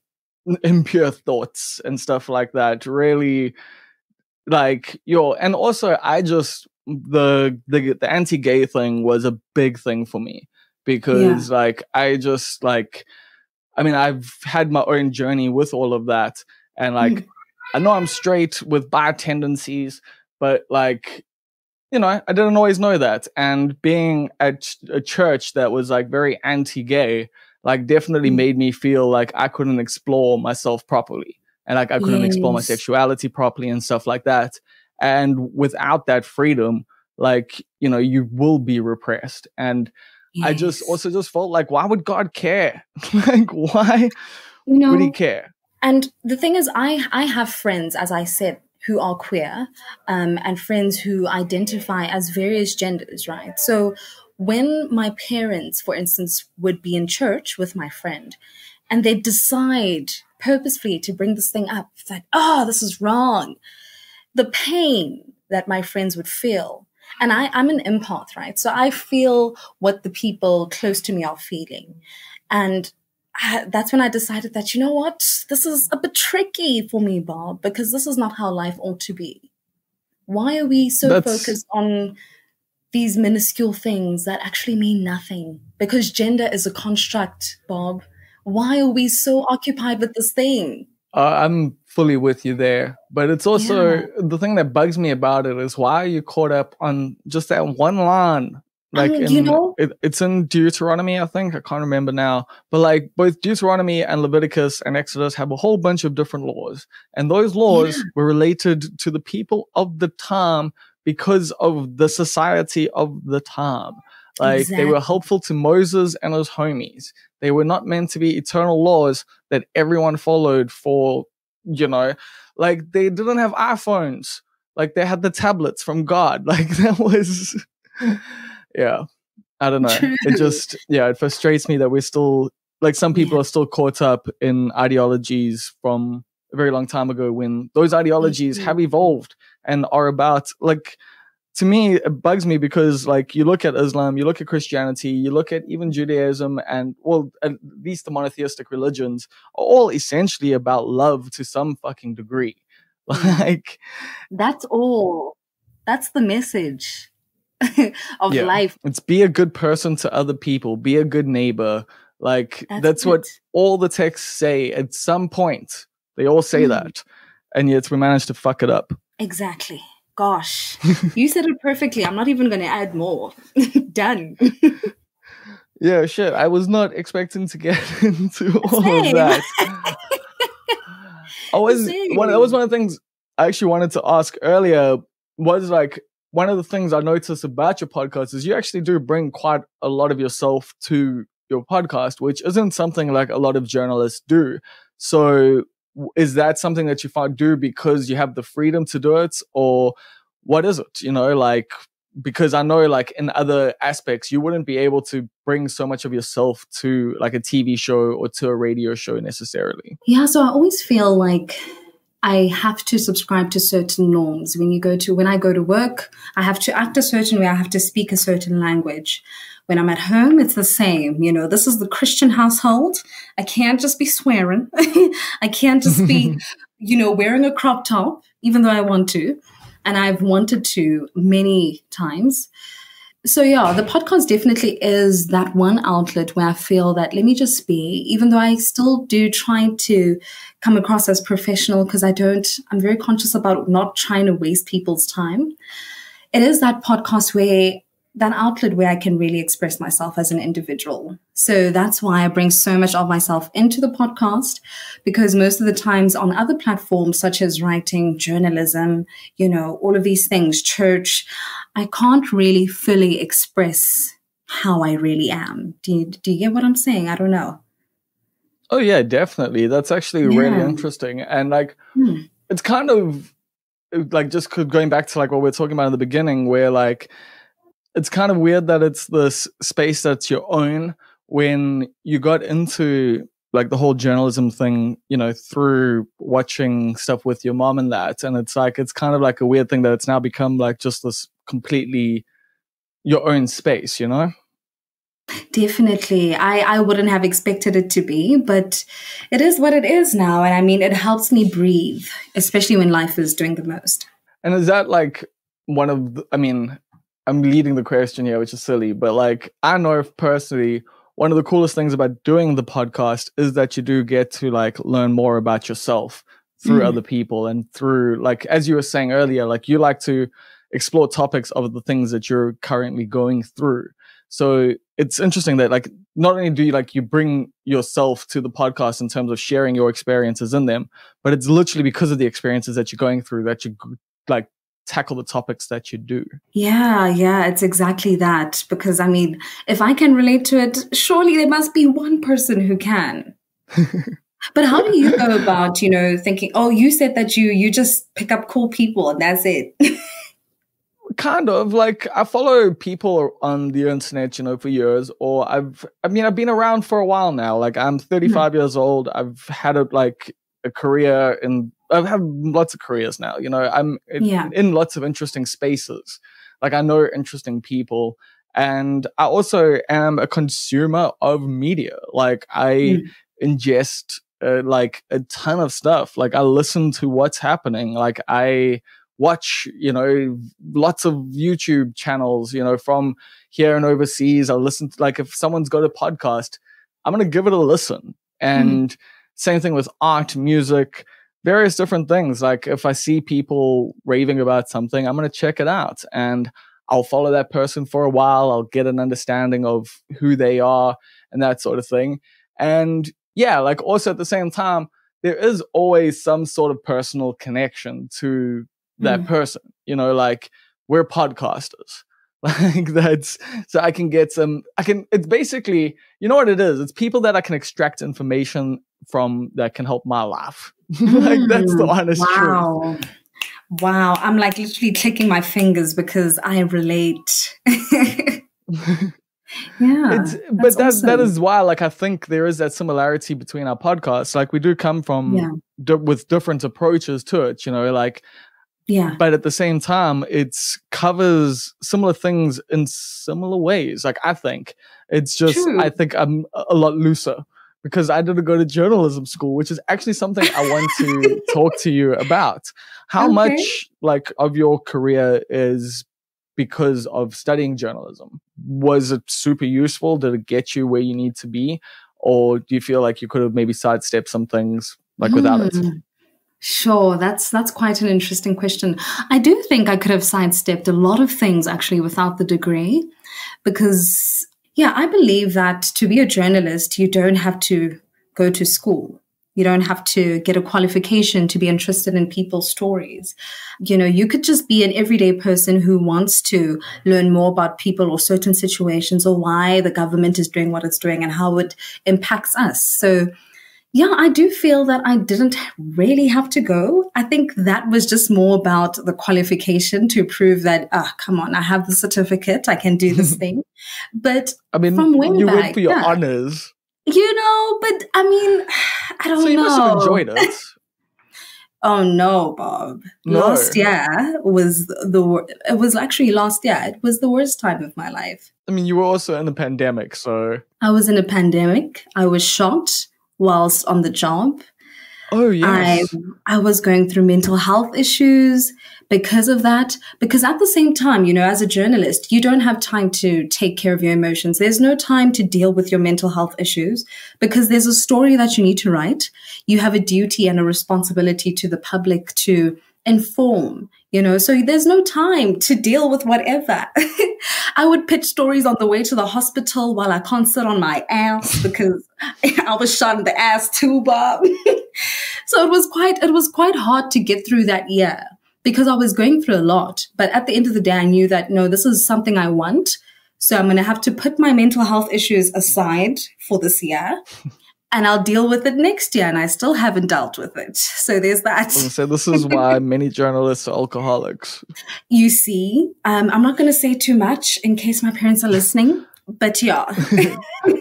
impure thoughts and stuff like that. Really like, and also I just, the anti-gay thing was a big thing for me because like, I just like, I mean, I've had my own journey with all of that. And like, I know I'm straight with bad tendencies, but like, I didn't always know that. And being at a church that was like very anti-gay, like definitely made me feel like I couldn't explore myself properly. And like I couldn't explore my sexuality properly and stuff like that. And without that freedom, like, you will be repressed. And I just felt like, why would God care? Like, why would he care? And the thing is, I have friends, as I said, who are queer, and friends who identify as various genders, right? So when my parents, for instance, would be in church with my friend, and they decide purposefully to bring this thing up, that, this is wrong, the pain that my friends would feel. And I'm an empath, right? So I feel what the people close to me are feeling. And that's when I decided that, you know what, this is a bit tricky for me, Bob, because this is not how life ought to be. Why are we so focused on these minuscule things that actually mean nothing? Because gender is a construct, Bob. Why are we so occupied with this thing? I'm fully with you there. But it's also the thing that bugs me about it is, why are you caught up on just that one line? Like, it's in Deuteronomy, I think. I can't remember now. But like both Deuteronomy and Leviticus and Exodus have a whole bunch of different laws. And those laws were related to the people of the time because of the society of the time. Like, they were helpful to Moses and his homies. They were not meant to be eternal laws that everyone followed for, like, they didn't have iPhones. Like, they had the tablets from God. Like, that was... Yeah, I don't know. True. It just, it frustrates me that we're still, like, some people are still caught up in ideologies from a very long time ago, when those ideologies have evolved and are about, like, to me, it bugs me because, like, you look at Islam, you look at Christianity, you look at even Judaism, and, well, at least the monotheistic religions are all essentially about love to some fucking degree. Like, that's all. That's the message. of life. It's be a good person to other people, be a good neighbor. Like that's what all the texts say at some point. They all say that. And yet we managed to fuck it up. Exactly. Gosh, you said it perfectly. I'm not even going to add more. Done. Yeah, shit. I was not expecting to get into all of that. That was one of the things I actually wanted to ask earlier. Was like one of the things I noticed about your podcast is you actually do bring quite a lot of yourself to your podcast, which isn't something like a lot of journalists do. So is that something that you do because you have the freedom to do it, or what is it? You know, like, because I know like in other aspects, you wouldn't be able to bring so much of yourself to like a TV show or to a radio show necessarily. Yeah. So I always feel like I have to subscribe to certain norms. When I go to work, I have to act a certain way. I have to speak a certain language. When I'm at home, it's the same. You know, this is the Christian household. I can't just be swearing. I can't just be, wearing a crop top, even though I want to. And I've wanted to many times. So yeah, the podcast definitely is that one outlet where I feel that let me just be, even though I still do try to come across as professional, because I'm very conscious about not trying to waste people's time. It is that podcast that outlet where I can really express myself as an individual. So that's why I bring so much of myself into the podcast, because most of the times on other platforms, such as writing, journalism, all of these things, church, I can't really fully express how I really am. Do you get what I'm saying? I don't know. Oh yeah, definitely. That's actually really interesting. And like, it's kind of like just going back to like what we were talking about in the beginning, where like, it's kind of weird that it's this space that's your own when you got into like the whole journalism thing, through watching stuff with your mom and that. And it's like, it's kind of like a weird thing that it's now become like just this completely your own space, Definitely. I wouldn't have expected it to be, but it is what it is now. And I mean, it helps me breathe, especially when life is doing the most. And is that like I'm leading the question here, which is silly, but like, I know personally, one of the coolest things about doing the podcast is that you do get to like learn more about yourself through other people and through, like, as you were saying earlier, like you like to explore topics of the things that you're currently going through. So it's interesting that like, not only do you bring yourself to the podcast in terms of sharing your experiences in them, but it's literally because of the experiences that you're going through that you like tackle the topics that you do. Yeah, it's exactly that. Because I mean, if I can relate to it, surely there must be one person who can. But how do you go about, thinking, oh, you said that you just pick up cool people and that's it? Kind of like I follow people on the internet, for years, or I've been around for a while now. Like I'm 35 years old. I've had a career I've had lots of careers now, I'm in lots of interesting spaces. Like I know interesting people, and I also am a consumer of media. Like I ingest like a ton of stuff. Like I listen to what's happening. Like I watch, lots of YouTube channels, from here and overseas. I listen to, like, if someone's got a podcast, I'm going to give it a listen. And same thing with art, music, various different things. Like if I see people raving about something, I'm going to check it out and I'll follow that person for a while. I'll get an understanding of who they are and that sort of thing. And yeah, like also at the same time, there is always some sort of personal connection to that person, like we're podcasters. Like that's, so I can get it's basically, you know what it is? It's people that I can extract information from that can help my life. Like that's the honest truth. Wow. I'm like literally clicking my fingers because I relate. Yeah. But awesome. That is why, like, I think there is that similarity between our podcasts. Like we do come from with different approaches to it, like, but at the same time, it covers similar things in similar ways. Like I think it's just, I think I'm a lot looser because I didn't go to journalism school, which is actually something I want to talk to you about. How much like of your career is because of studying journalism? Was it super useful? Did it get you where you need to be? Or do you feel like you could have maybe sidestepped some things like without it? Sure, that's quite an interesting question. I do think I could have sidestepped a lot of things actually without the degree, because I believe that to be a journalist, you don't have to go to school. You don't have to get a qualification to be interested in people's stories. You could just be an everyday person who wants to learn more about people or certain situations, or why the government is doing what it's doing and how it impacts us. So I do feel that I didn't really have to go. I think that was just more about the qualification to prove that, come on, I have the certificate, I can do this thing. But I mean, from way you back, went for your honors. But I mean, I don't know. So you must have enjoyed it. Oh no, Bob. No. Last year was it was actually last year. It was the worst time of my life. I mean, you were also in the pandemic, so. I was in a pandemic. I was shot whilst on the job. Oh, yes. I was going through mental health issues because of that. Because at the same time, as a journalist, you don't have time to take care of your emotions. There's no time to deal with your mental health issues because there's a story that you need to write. You have a duty and a responsibility to the public to inform, so there's no time to deal with whatever. I would pitch stories on the way to the hospital while I can't sit on my ass because I was shot in the ass too, Bob. So it was quite hard to get through that year because I was going through a lot. But at the end of the day, I knew that, no, this is something I want. So I'm going to have to put my mental health issues aside for this year. And I'll deal with it next year, and I still haven't dealt with it. So there's that. So this is why many journalists are alcoholics. You see, I'm not going to say too much in case my parents are listening, but yeah.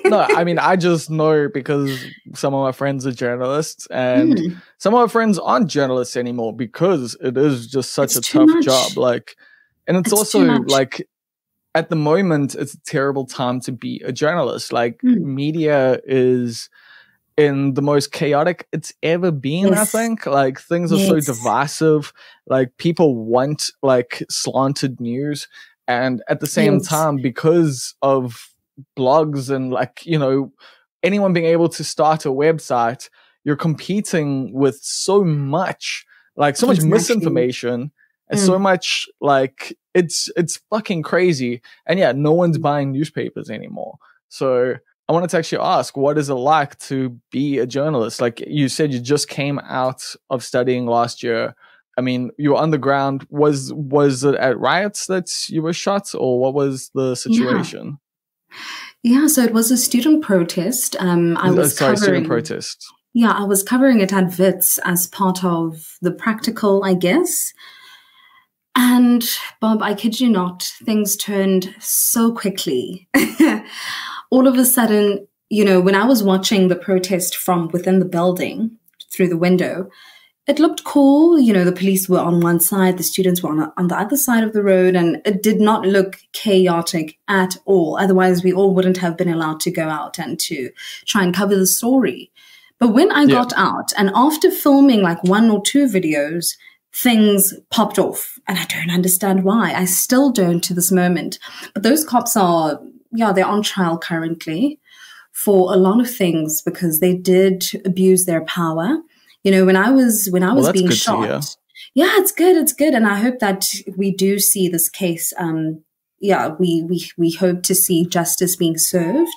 No, I mean, I just know because some of my friends are journalists, and some of my friends aren't journalists anymore because it is just such a tough job. And it's also like, at the moment, it's a terrible time to be a journalist. Media is in the most chaotic it's ever been, I think. Things are so divisive. People want slanted news, and at the same time, because of blogs and anyone being able to start a website, you're competing with so much much misinformation and so much it's fucking crazy. And no one's buying newspapers anymore. So I wanted to actually ask, what is it like to be a journalist? Like you said, you just came out of studying last year. I mean, you were on the ground. Was it at riots that you were shot, or what was the situation? Yeah, so it was a student protest. Student protest. Yeah, I was covering it at WITS as part of the practical, I guess. And Bob, I kid you not, things turned so quickly. All of a sudden, when I was watching the protest from within the building through the window, it looked cool. The police were on one side, the students were on the other side of the road, and it did not look chaotic at all. Otherwise, we all wouldn't have been allowed to go out and to try and cover the story. But when I got out, and after filming one or two videos, things popped off, and I don't understand why. I still don't to this moment. But those cops are, they're on trial currently for a lot of things because they did abuse their power. When I was being shot. Yeah, it's good. And I hope that we do see this case. We hope to see justice being served.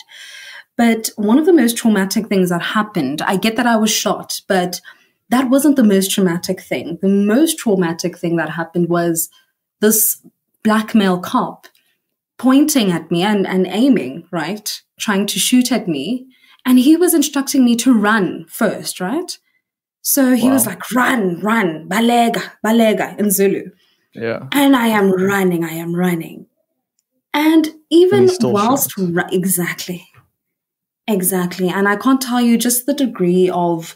But one of the most traumatic things that happened, I get that I was shot, but that wasn't the most traumatic thing. The most traumatic thing that happened was this black male cop pointing at me and aiming, right? Trying to shoot at me. And he was instructing me to run first, right? So he was like, run, balega in Zulu. Yeah. And I am running. And even whilst, exactly. And I can't tell you just the degree of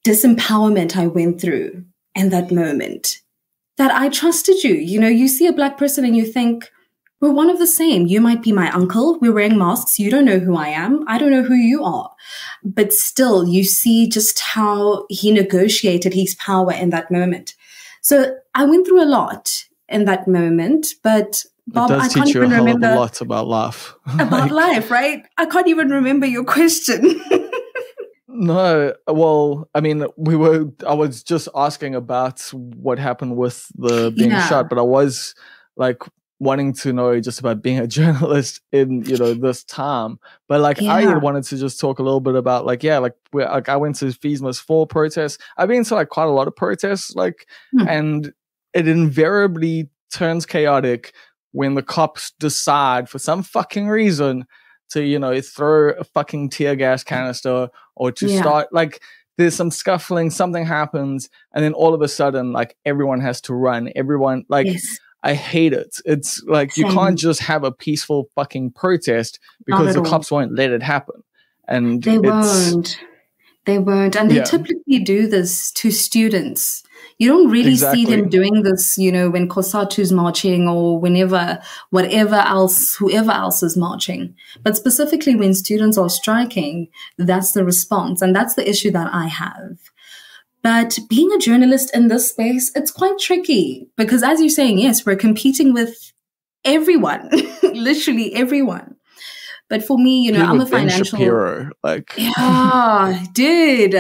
disempowerment I went through in that moment, that I trusted you. You see a black person and you think, we're one of the same. You might be my uncle. We're wearing masks. You don't know who I am. I don't know who you are. But still, you see just how he negotiated his power in that moment. So I went through a lot in that moment, but It Bob, I does can't teach you a even hell of a remember lot about life. about life, right? I can't even remember your question. No, well, I mean, I was just asking about what happened with the being Yeah, shot, but I was like wanting to know just about being a journalist in, this time. But like, I yeah. wanted to just talk a little bit about like, yeah, like I went to FISMA's fall protests. I've been to like quite a lot of protests, like, Hmm. and it invariably turns chaotic when the cops decide for some fucking reason to, throw a fucking tear gas canister or to Yeah. start like there's some scuffling, something happens, and then all of a sudden, like everyone has to run. Everyone like Yes. I hate it. It's like you can't Same. just have a peaceful fucking protest Not because at the all. cops won't let it happen. And They it's won't. They won't. And they yeah, typically do this to students. You don't really see them exactly. doing this, when Kosatu's marching or whenever, whatever else, whoever else is marching. But specifically when students are striking, that's the response. And that's the issue that I have. But being a journalist in this space, it's quite tricky because as you're saying, yes, we're competing with everyone, literally everyone. But for me, Compete I'm a with Ben financial, Shapiro. Like yeah, dude.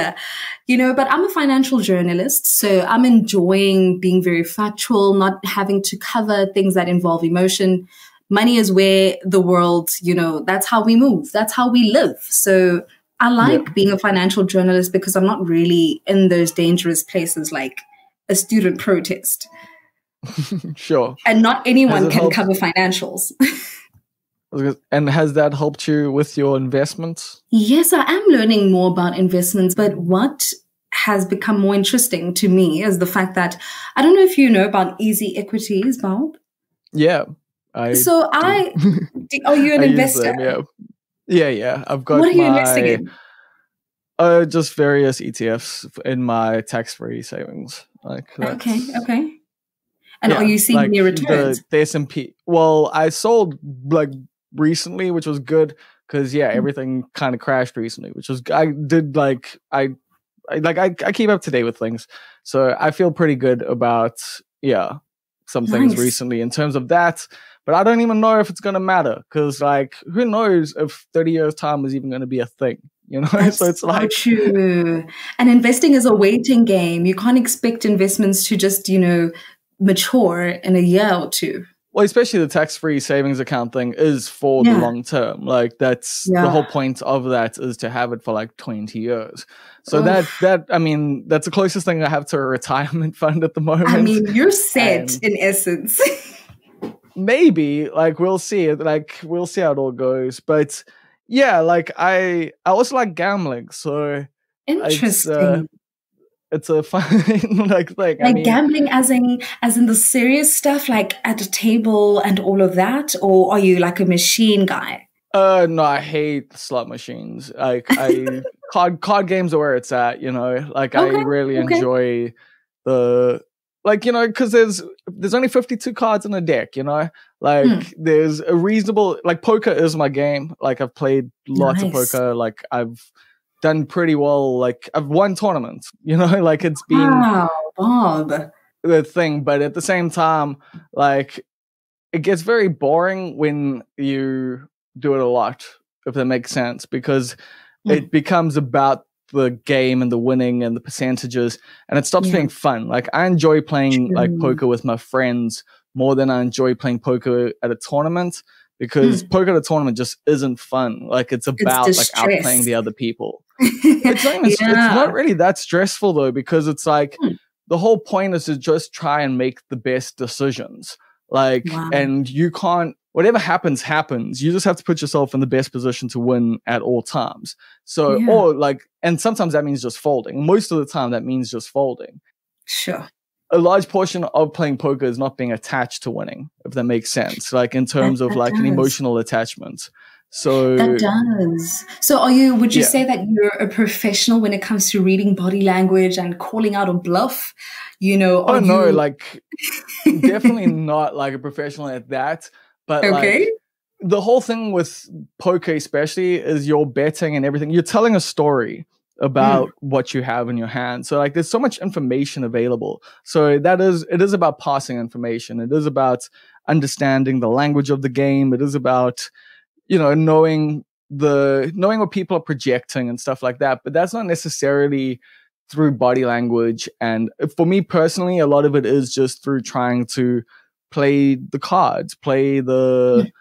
But I'm a financial journalist, so I'm enjoying being very factual, not having to cover things that involve emotion. Money is where the world, that's how we move, that's how we live. So I yeah, like being a financial journalist because I'm not really in those dangerous places like a student protest. sure. And not Has anyone it can helped? cover financials. And has that helped you with your investments? Yes, I am learning more about investments, but what has become more interesting to me is the fact that I don't know if you know about easy equities, Bob. Yeah, I So do. are you an I use investor? them. Yeah, yeah. I've What got are you investing my in? just various ETFs in my tax-free savings. Like Okay, that's okay. And are yeah, you seeing any like returns? the S&P. Well, I sold like recently, which was good because yeah, everything kind of crashed recently, which was I did like I keep up to date with things, so I feel pretty good about yeah some things Nice. recently in terms of that. But I don't even know if it's gonna matter because like who knows if 30 years time is even gonna be a thing, So That's it's so like true. And investing is a waiting game. You can't expect investments to just, mature in a year or two. well, especially the tax-free savings account thing is for the Yeah, long term. Like that's the whole yeah. point of that is to have it for like 20 years. So Oof. that I mean, that's the closest thing I have to a retirement fund at the I moment. mean, you're set And in essence. maybe like we'll see. Like we'll see how it all goes. But yeah, like I also like gambling, so it's Interesting. it's a fun like thing. I Like mean, gambling as in the serious stuff, like at a table and all of that, or are you like a machine guy? no, I hate slot machines. Like I card games are where it's at, Like I Okay, really okay. enjoy the like, because there's only 52 cards in a deck, Hmm, Like there's a reasonable like poker is my game. Like I've played lots of nice. poker, like I've done pretty well, like I've won tournaments, like it's been Wow, Bob. the thing, but at the same time, like it gets very boring when you do it a lot, if that makes sense, because Hmm, it becomes about the game and the winning and the percentages, and it stops yeah, being fun. Like I enjoy playing like true. poker with my friends more than I enjoy playing poker at a tournament because Hmm. poker at a tournament just isn't fun. Like it's It's about like outplaying distress. the other people. It's not even, it's not Yeah. really that stressful though, because it's like Hmm. the whole point is to just try and make the best decisions. Like, Wow. and you can't, whatever happens, happens. You just have to put yourself in the best position to win at all times. So, Yeah, or like, and sometimes that means just folding. Most of the time, that means just folding. sure. A large portion of playing poker is not being attached to winning, if that makes sense, like in That terms of that like an does. emotional attachment. That So, does. So would you yeah. say that you're a professional when it comes to reading body language and calling out a bluff? Are Oh no, you like definitely not like a professional at that, but okay? like the whole thing with poker especially is you're betting and everything. You're telling a story Mm, about what you have in your hand. So like there's so much information available. So it is about passing information. It is about understanding the language of the game. It is about, you know, knowing what people are projecting and stuff like that. But that's not necessarily through body language. And for me personally, a lot of it is just through trying to play the cards, play the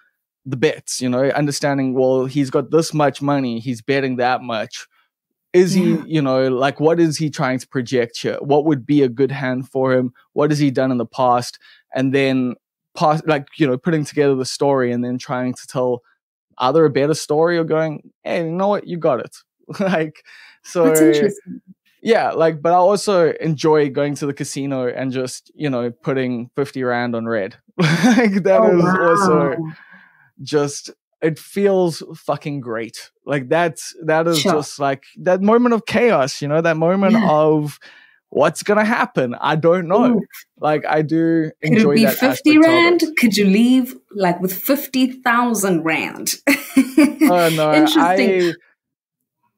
bets, you know, understanding, well, he's got this much money, he's betting that much. Is he, you know, like, what is he trying to project here? What would be a good hand for him? What has he done in the past? And then, like, you know, putting together the story and then trying to tell either a better story or going, hey, you know what? You got it. Like, so. That's interesting. Yeah, like, but I also enjoy going to the casino and just, you know, putting 50 Rand on red. Like, that is also just, it feels fucking great. Like, that is just like that moment of chaos, you know, that moment of what's going to happen. I don't know. Ooh. Like, I do enjoy that. Could it be 50 Rand? Could you leave like with 50,000 Rand? Oh, no. Interesting.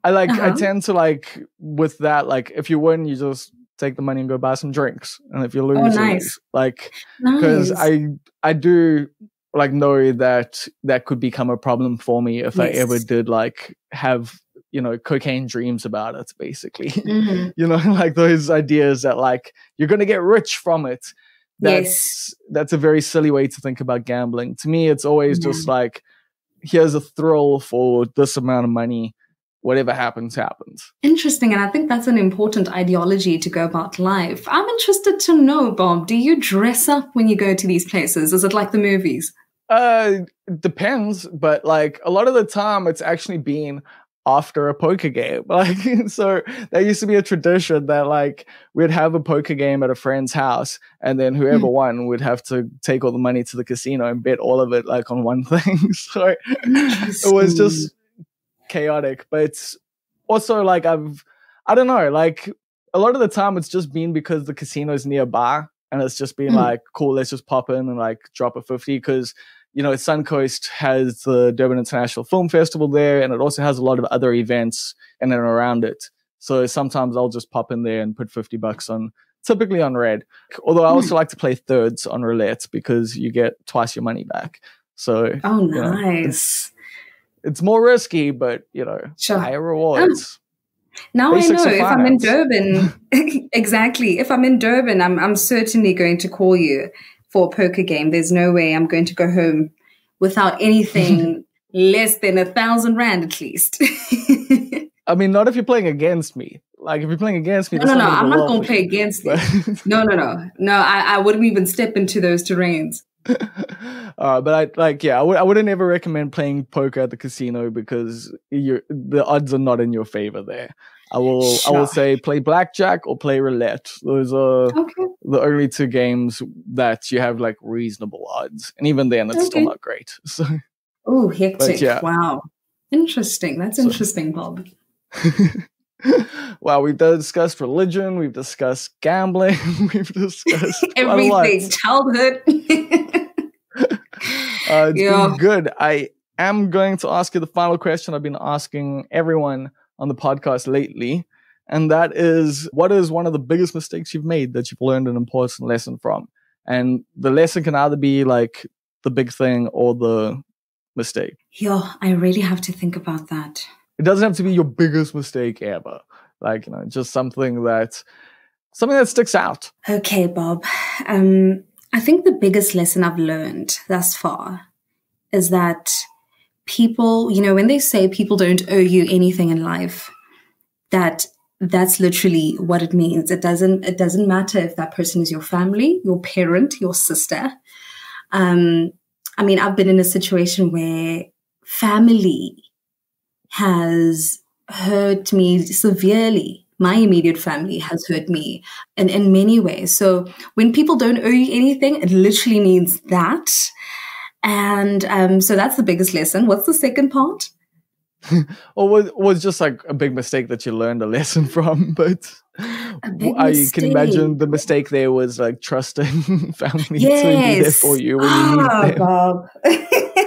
I tend to, like, with that, like, if you win, you just take the money and go buy some drinks. And if you lose, you lose. Like, because I do, like, know that could become a problem for me if I ever did, like, have, you know, cocaine dreams about it, basically. You know, like, those ideas that, like, you're going to get rich from it. That's a very silly way to think about gambling. To me, it's always just like, here's a thrill for this amount of money. Whatever happens, happens. Interesting. And I think that's an important ideology to go about life. I'm interested to know, Bob, do you dress up when you go to these places? Is it like the movies? Depends. But, like, a lot of the time it's actually been after a poker game. Like, so there used to be a tradition that, like, we'd have a poker game at a friend's house, and then whoever won would have to take all the money to the casino and bet all of it, like, on one thing. So it was just chaotic. But it's also, like, I don't know, like, a lot of the time it's just been because the casino's nearby, and it's just been like, cool, let's just pop in and, like, drop a 50, because, you know, Suncoast has the Durban International Film Festival there, and it also has a lot of other events in and around it. So sometimes I'll just pop in there and put $50 on, typically on red. Although I also like to play thirds on roulette, because you get twice your money back. So nice. You know, it's more risky, but, you know, higher rewards. Now Basics I know if I'm in Durban, exactly. If I'm in Durban, I'm certainly going to call you for a poker game. There's no way I'm going to go home without anything less than 1,000 Rand at least. I mean, not if you're playing against me. Like, if you're playing against me, no, I'm not going to play against you. No. I wouldn't even step into those terrains. But I wouldn't ever recommend playing poker at the casino, because the odds are not in your favor there. I will say play blackjack or play roulette. Those are the only two games that you have, like, reasonable odds, and even then it's still not great. So, oh, hectic! Wow, interesting. That's interesting, Bob. Wow, we've discussed religion, we've discussed gambling, we've discussed everything, childhood. It's been good. I am going to ask you the final question I've been asking everyone on the podcast lately, and that is, what is one of the biggest mistakes you've made that you've learned an important lesson from? And the lesson can either be, like, the big thing or the mistake. I really have to think about that. It doesn't have to be your biggest mistake ever. Like, you know, just something that sticks out. Okay, Bob. I think the biggest lesson I've learned thus far is that people, you know, when they say people don't owe you anything in life, that's literally what it means. It doesn't matter if that person is your family, your parent, your sister. I mean, I've been in a situation where family has hurt me severely. My immediate family has hurt me in many ways. So when people don't owe you anything, it literally means that. And so that's the biggest lesson. What's the second part? Or was just like a big mistake that you learned a lesson from, but I can imagine the mistake there was like trusting family to be there for you when you need them. Bob.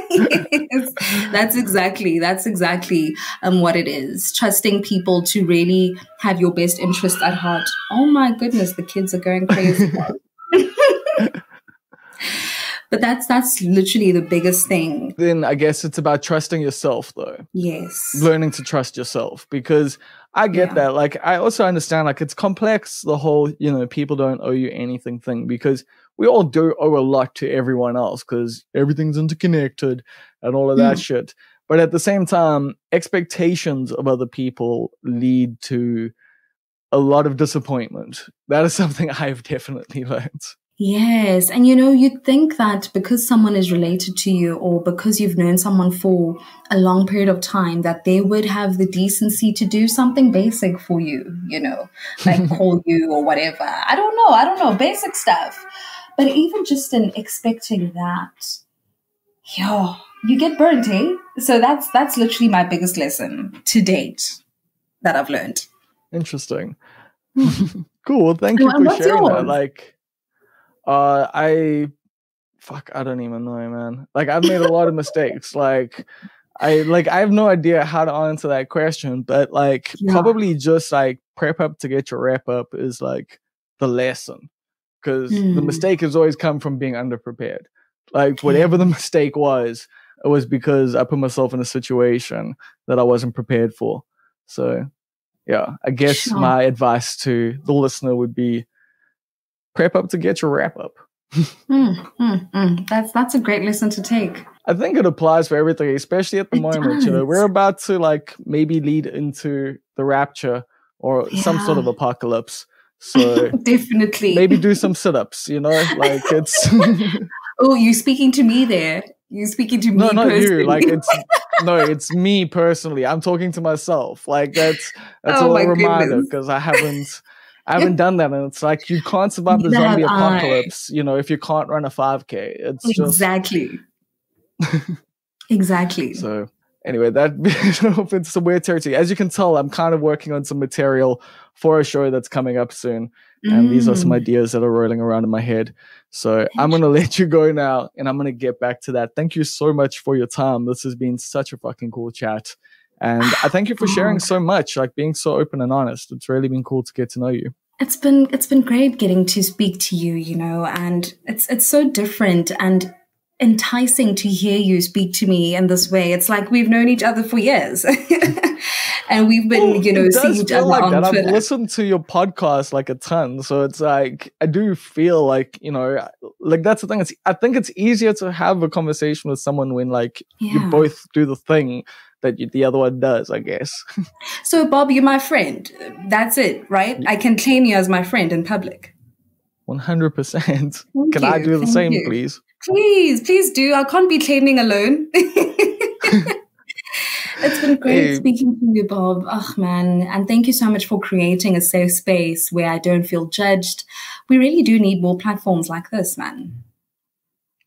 Yes. That's exactly what it is. Trusting people to really have your best interest at heart. Oh my goodness, the kids are going crazy. But that's literally the biggest thing. Then I guess it's about trusting yourself, though. Yes. Learning to trust yourself, because I get that. Like, I also understand, like, it's complex, the whole, people don't owe you anything thing, because we all do owe a lot to everyone else because everything's interconnected and all of that shit. But at the same time, expectations of other people lead to a lot of disappointment. That is something I've definitely learned. Yes. And you'd think that because someone is related to you or because you've known someone for a long period of time, that they would have the decency to do something basic for you, like call you or whatever. I don't know, basic stuff. But even just in expecting that, you get burnt, eh? So that's literally my biggest lesson to date that I've learned. Interesting. Cool. Thank you for sharing that. Like, I don't even know, man. Like, I've made a lot of mistakes. Like, I have no idea how to answer that question, but probably just like prep up to get your wrap up is like the lesson, because the mistake has always come from being underprepared. Like, whatever the mistake was, it was because I put myself in a situation that I wasn't prepared for. So, yeah, I guess my advice to the listener would be prep up to get your wrap up. That's a great lesson to take. I think it applies for everything, especially at the moment. We're about to maybe lead into the rapture or some sort of apocalypse. So definitely maybe do some sit-ups, like it's Oh, you speaking to me there. You speaking to me No, not personally. you. Like, it's me personally. I'm talking to myself. Like, that's a little reminder, because I haven't done that, and it's like you can't survive the zombie apocalypse, if you can't run a 5K. It's exactly. Exactly. So anyway, that opens some weird territory. As you can tell, I'm kind of working on some material for a show that's coming up soon, and these are some ideas that are rolling around in my head. So I'm going to let you go now, and I'm going to get back to that. Thank you so much for your time. This has been such a fucking cool chat. And I thank you for sharing so much, like being so open and honest. It's really been cool to get to know you. It's been great getting to speak to you, and it's so different and enticing to hear you speak to me in this way. It's like we've known each other for years. And we've been, seeing each other like on that. Twitter. I've listened to your podcast like a ton, so it's like I do feel like that's the thing. I think it's easier to have a conversation with someone when you both do the thing that the other one does, I guess. So, Bob, you're my friend. That's it, right? I can claim you as my friend in public. 100%. Can I do the same, please? Please do. I can't be claiming alone. It's been great speaking to you, Bob. Oh, man. And thank you so much for creating a safe space where I don't feel judged. We really do need more platforms like this, man.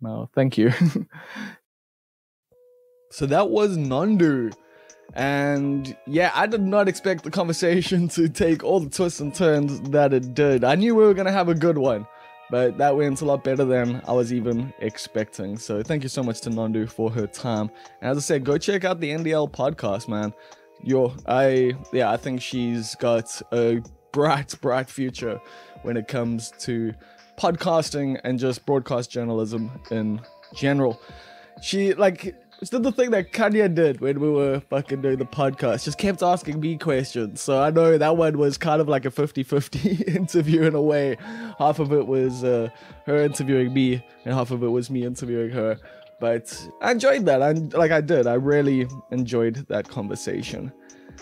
Well, thank you. So that was Nondu. And yeah, I did not expect the conversation to take all the twists and turns that it did. I knew we were going to have a good one, but that went a lot better than I was even expecting. So thank you so much to Nondu for her time. And as I said, go check out the NDL podcast, man. I think she's got a bright future when it comes to podcasting and just broadcast journalism in general. She did the thing that Kanye did when we were fucking doing the podcast. Just kept asking me questions. So I know that one was kind of like a 50-50 interview in a way. Half of it was her interviewing me, and half of it was me interviewing her. But I enjoyed that. I really enjoyed that conversation.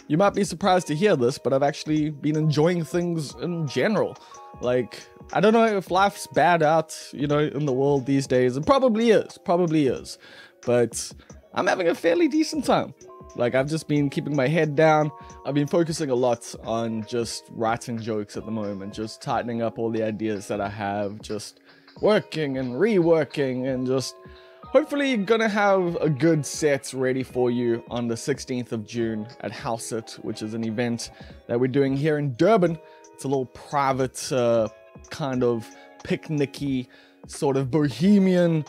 You might be surprised to hear this, but I've actually been enjoying things in general. I don't know if life's bad out, in the world these days. It probably is. But I'm having a fairly decent time. I've just been keeping my head down. I've been focusing a lot on just writing jokes at the moment, just tightening up all the ideas that I have, just working and reworking, and just hopefully gonna have a good set ready for you on the 16th of June at House It, which is an event that we're doing here in Durban. It's a little private kind of picnicky, sort of bohemian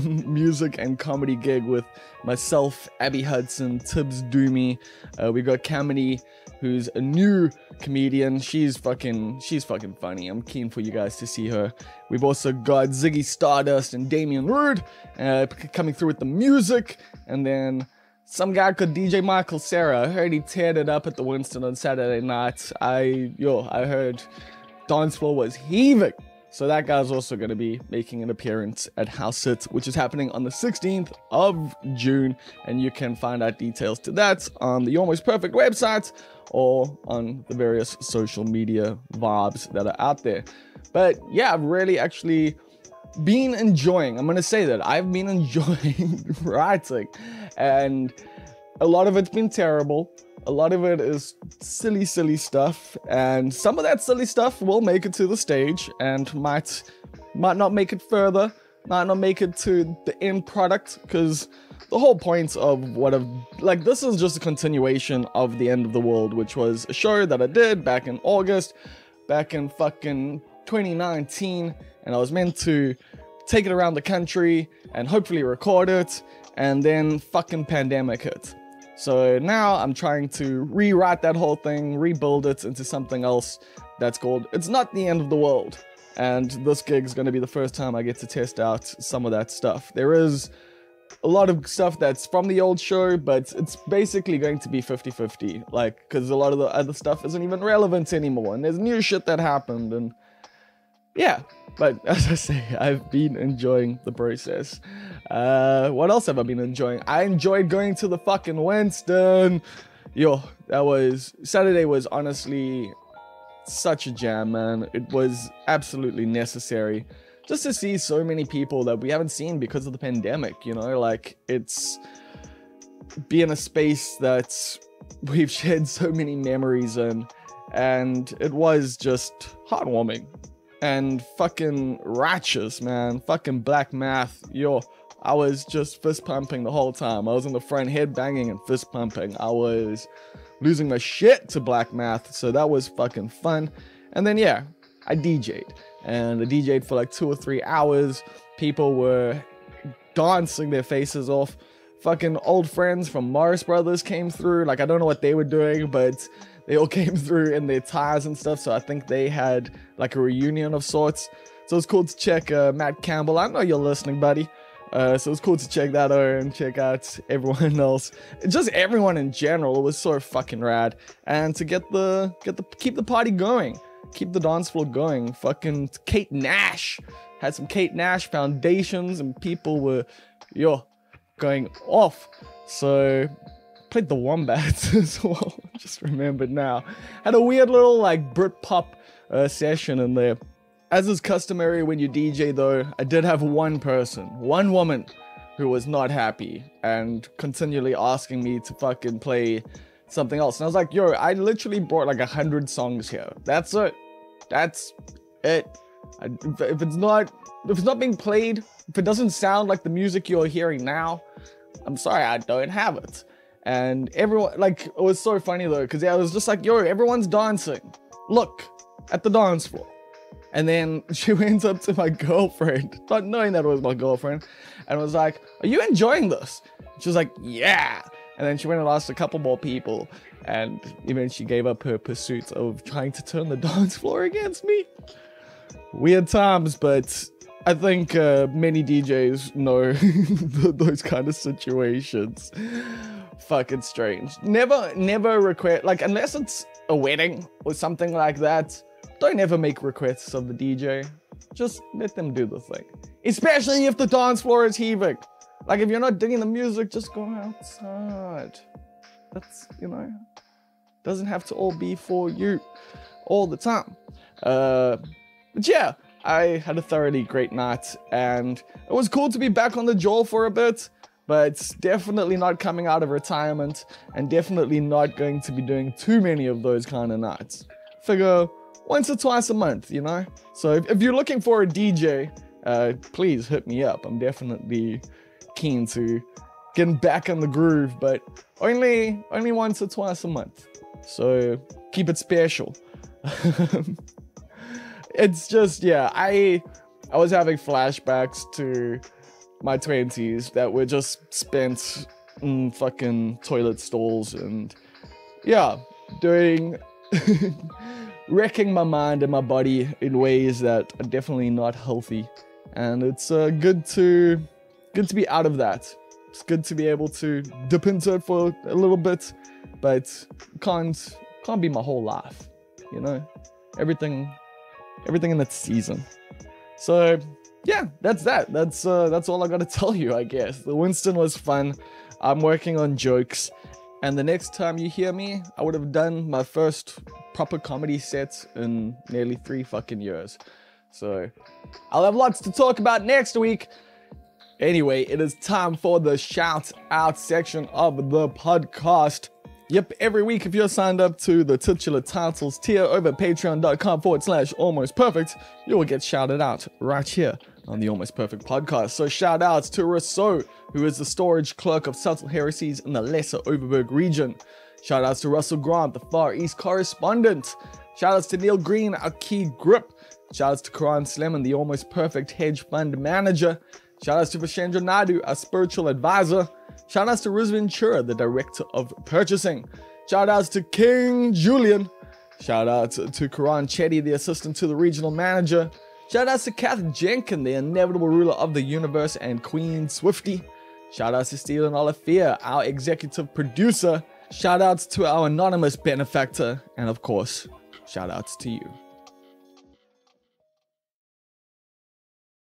music and comedy gig with myself, Abby Hudson, Tibbs Doomy. We got Kamini, who's a new comedian. She's fucking funny. I'm keen for you guys to see her. We've also got Ziggy Stardust and Damian Rude coming through with the music, and then some guy called DJ Michael Sarah. I heard he teared it up at the Winston on Saturday night. I heard dance floor was heaving. So that guy's also going to be making an appearance at House It, which is happening on the 16th of June. And you can find out details to that on the Almost Perfect website or on the various social media vibes that are out there. But yeah, I've really actually been enjoying, I'm going to say that, I've been enjoying writing. And a lot of it's been terrible. A lot of it is silly stuff, and some of that silly stuff will make it to the stage and might not make it further, might not make it to the end product, because the whole point of this is just a continuation of The End of the World, which was a show that I did back in August, back in fucking 2019, and I was meant to take it around the country and hopefully record it, and then fucking pandemic hit. So now I'm trying to rewrite that whole thing, rebuild it into something else that's called It's Not the End of the World. And this gig's going to be the first time I get to test out some of that stuff. There is a lot of stuff that's from the old show, but it's basically going to be 50-50. Like, because a lot of the other stuff isn't even relevant anymore. And there's new shit that happened. And yeah, but as I say, I've been enjoying the process. What else have I been enjoying? I enjoyed going to the fucking Winston. Saturday was honestly such a jam, man. It was absolutely necessary just to see so many people that we haven't seen because of the pandemic, you know, like it's been a space that we've shared so many memories in, and it was just heartwarming and fucking righteous, man. Fucking Black Math, I was just fist pumping the whole time. I was in the front head banging and fist pumping. I was losing my shit to Black Math, so that was fucking fun. And then yeah, I DJ'd, and I DJ'd for like 2 or 3 hours. People were dancing their faces off. Fucking old friends from Morris Brothers came through. Like, I don't know what they were doing, but they all came through in their ties and stuff, so I think they had like a reunion of sorts. So it's cool to check Matt Campbell. I know you're listening, buddy. So it's cool to check that out and check out everyone else. Just everyone in general. It was so fucking rad. And to keep the party going, keep the dance floor going. Fucking Kate Nash had some Kate Nash foundations, and people were going off. So played the Wombats as well. Just remembered now. Had a weird little like Britpop session in there. As is customary when you DJ though, I did have one woman who was not happy and continually asking me to fucking play something else. And I was like, I literally brought like 100 songs here. That's it. That's it. If it's not being played, if it doesn't sound like the music you're hearing now, I'm sorry, I don't have it. And everyone, like, it was so funny though, because I was just like, everyone's dancing. Look at the dance floor. And then she went up to my girlfriend, not knowing that it was my girlfriend, and was like, are you enjoying this? She was like, yeah. And then she went and asked a couple more people, and even she gave up her pursuit of trying to turn the dance floor against me. Weird times, but I think many DJs know those kind of situations. Fucking strange. Never request, like, unless it's a wedding or something like that, don't ever make requests of the DJ. Just let them do the thing. Especially if the dance floor is heaving. Like, if you're not digging the music, just go outside. That's, doesn't have to all be for you all the time. But yeah, I had a thoroughly great night, and it was cool to be back on the jaw for a bit, but definitely not coming out of retirement, and definitely not going to be doing too many of those kind of nights. Figure once or twice a month, So if you're looking for a DJ, please hit me up. I'm definitely keen to getting back in the groove, but only once or twice a month. So keep it special. It's just, yeah, I was having flashbacks to my 20s that were just spent in fucking toilet stalls and yeah, doing wrecking my mind and my body in ways that are definitely not healthy. And it's good to be out of that. It's good to be able to dip into it for a little bit, but can't be my whole life, you know. Everything in its season. So yeah, that's that. That's all I gotta tell you, I guess. The Winston was fun. I'm working on jokes, and the next time you hear me, I would have done my first proper comedy set in nearly 3 fucking years. So I'll have lots to talk about next week. Anyway, it is time for the shout out section of the podcast. Yep, every week if you're signed up to the titular titles tier over patreon.com/almostperfect, you will get shouted out right here on the Almost Perfect podcast. So shout outs to Rousseau, who is the storage clerk of subtle heresies in the Lesser Overberg region. Shout outs to Russell Grant, the Far East correspondent. Shout outs to Neil Green, our key grip. Shout outs to Karan Sleman, the Almost Perfect hedge fund manager. Shout outs to Vishendra Naidu, our spiritual advisor. Shout outs to Riz Ventura, the director of purchasing. Shout outs to King Julian. Shout outs to Karan Chetty, the assistant to the regional manager. Shout outs to Kath Jenkin, the inevitable ruler of the universe, and Queen Swifty. Shout outs to Steven Olafia, our executive producer. Shout outs to our anonymous benefactor. And of course, shout outs to you.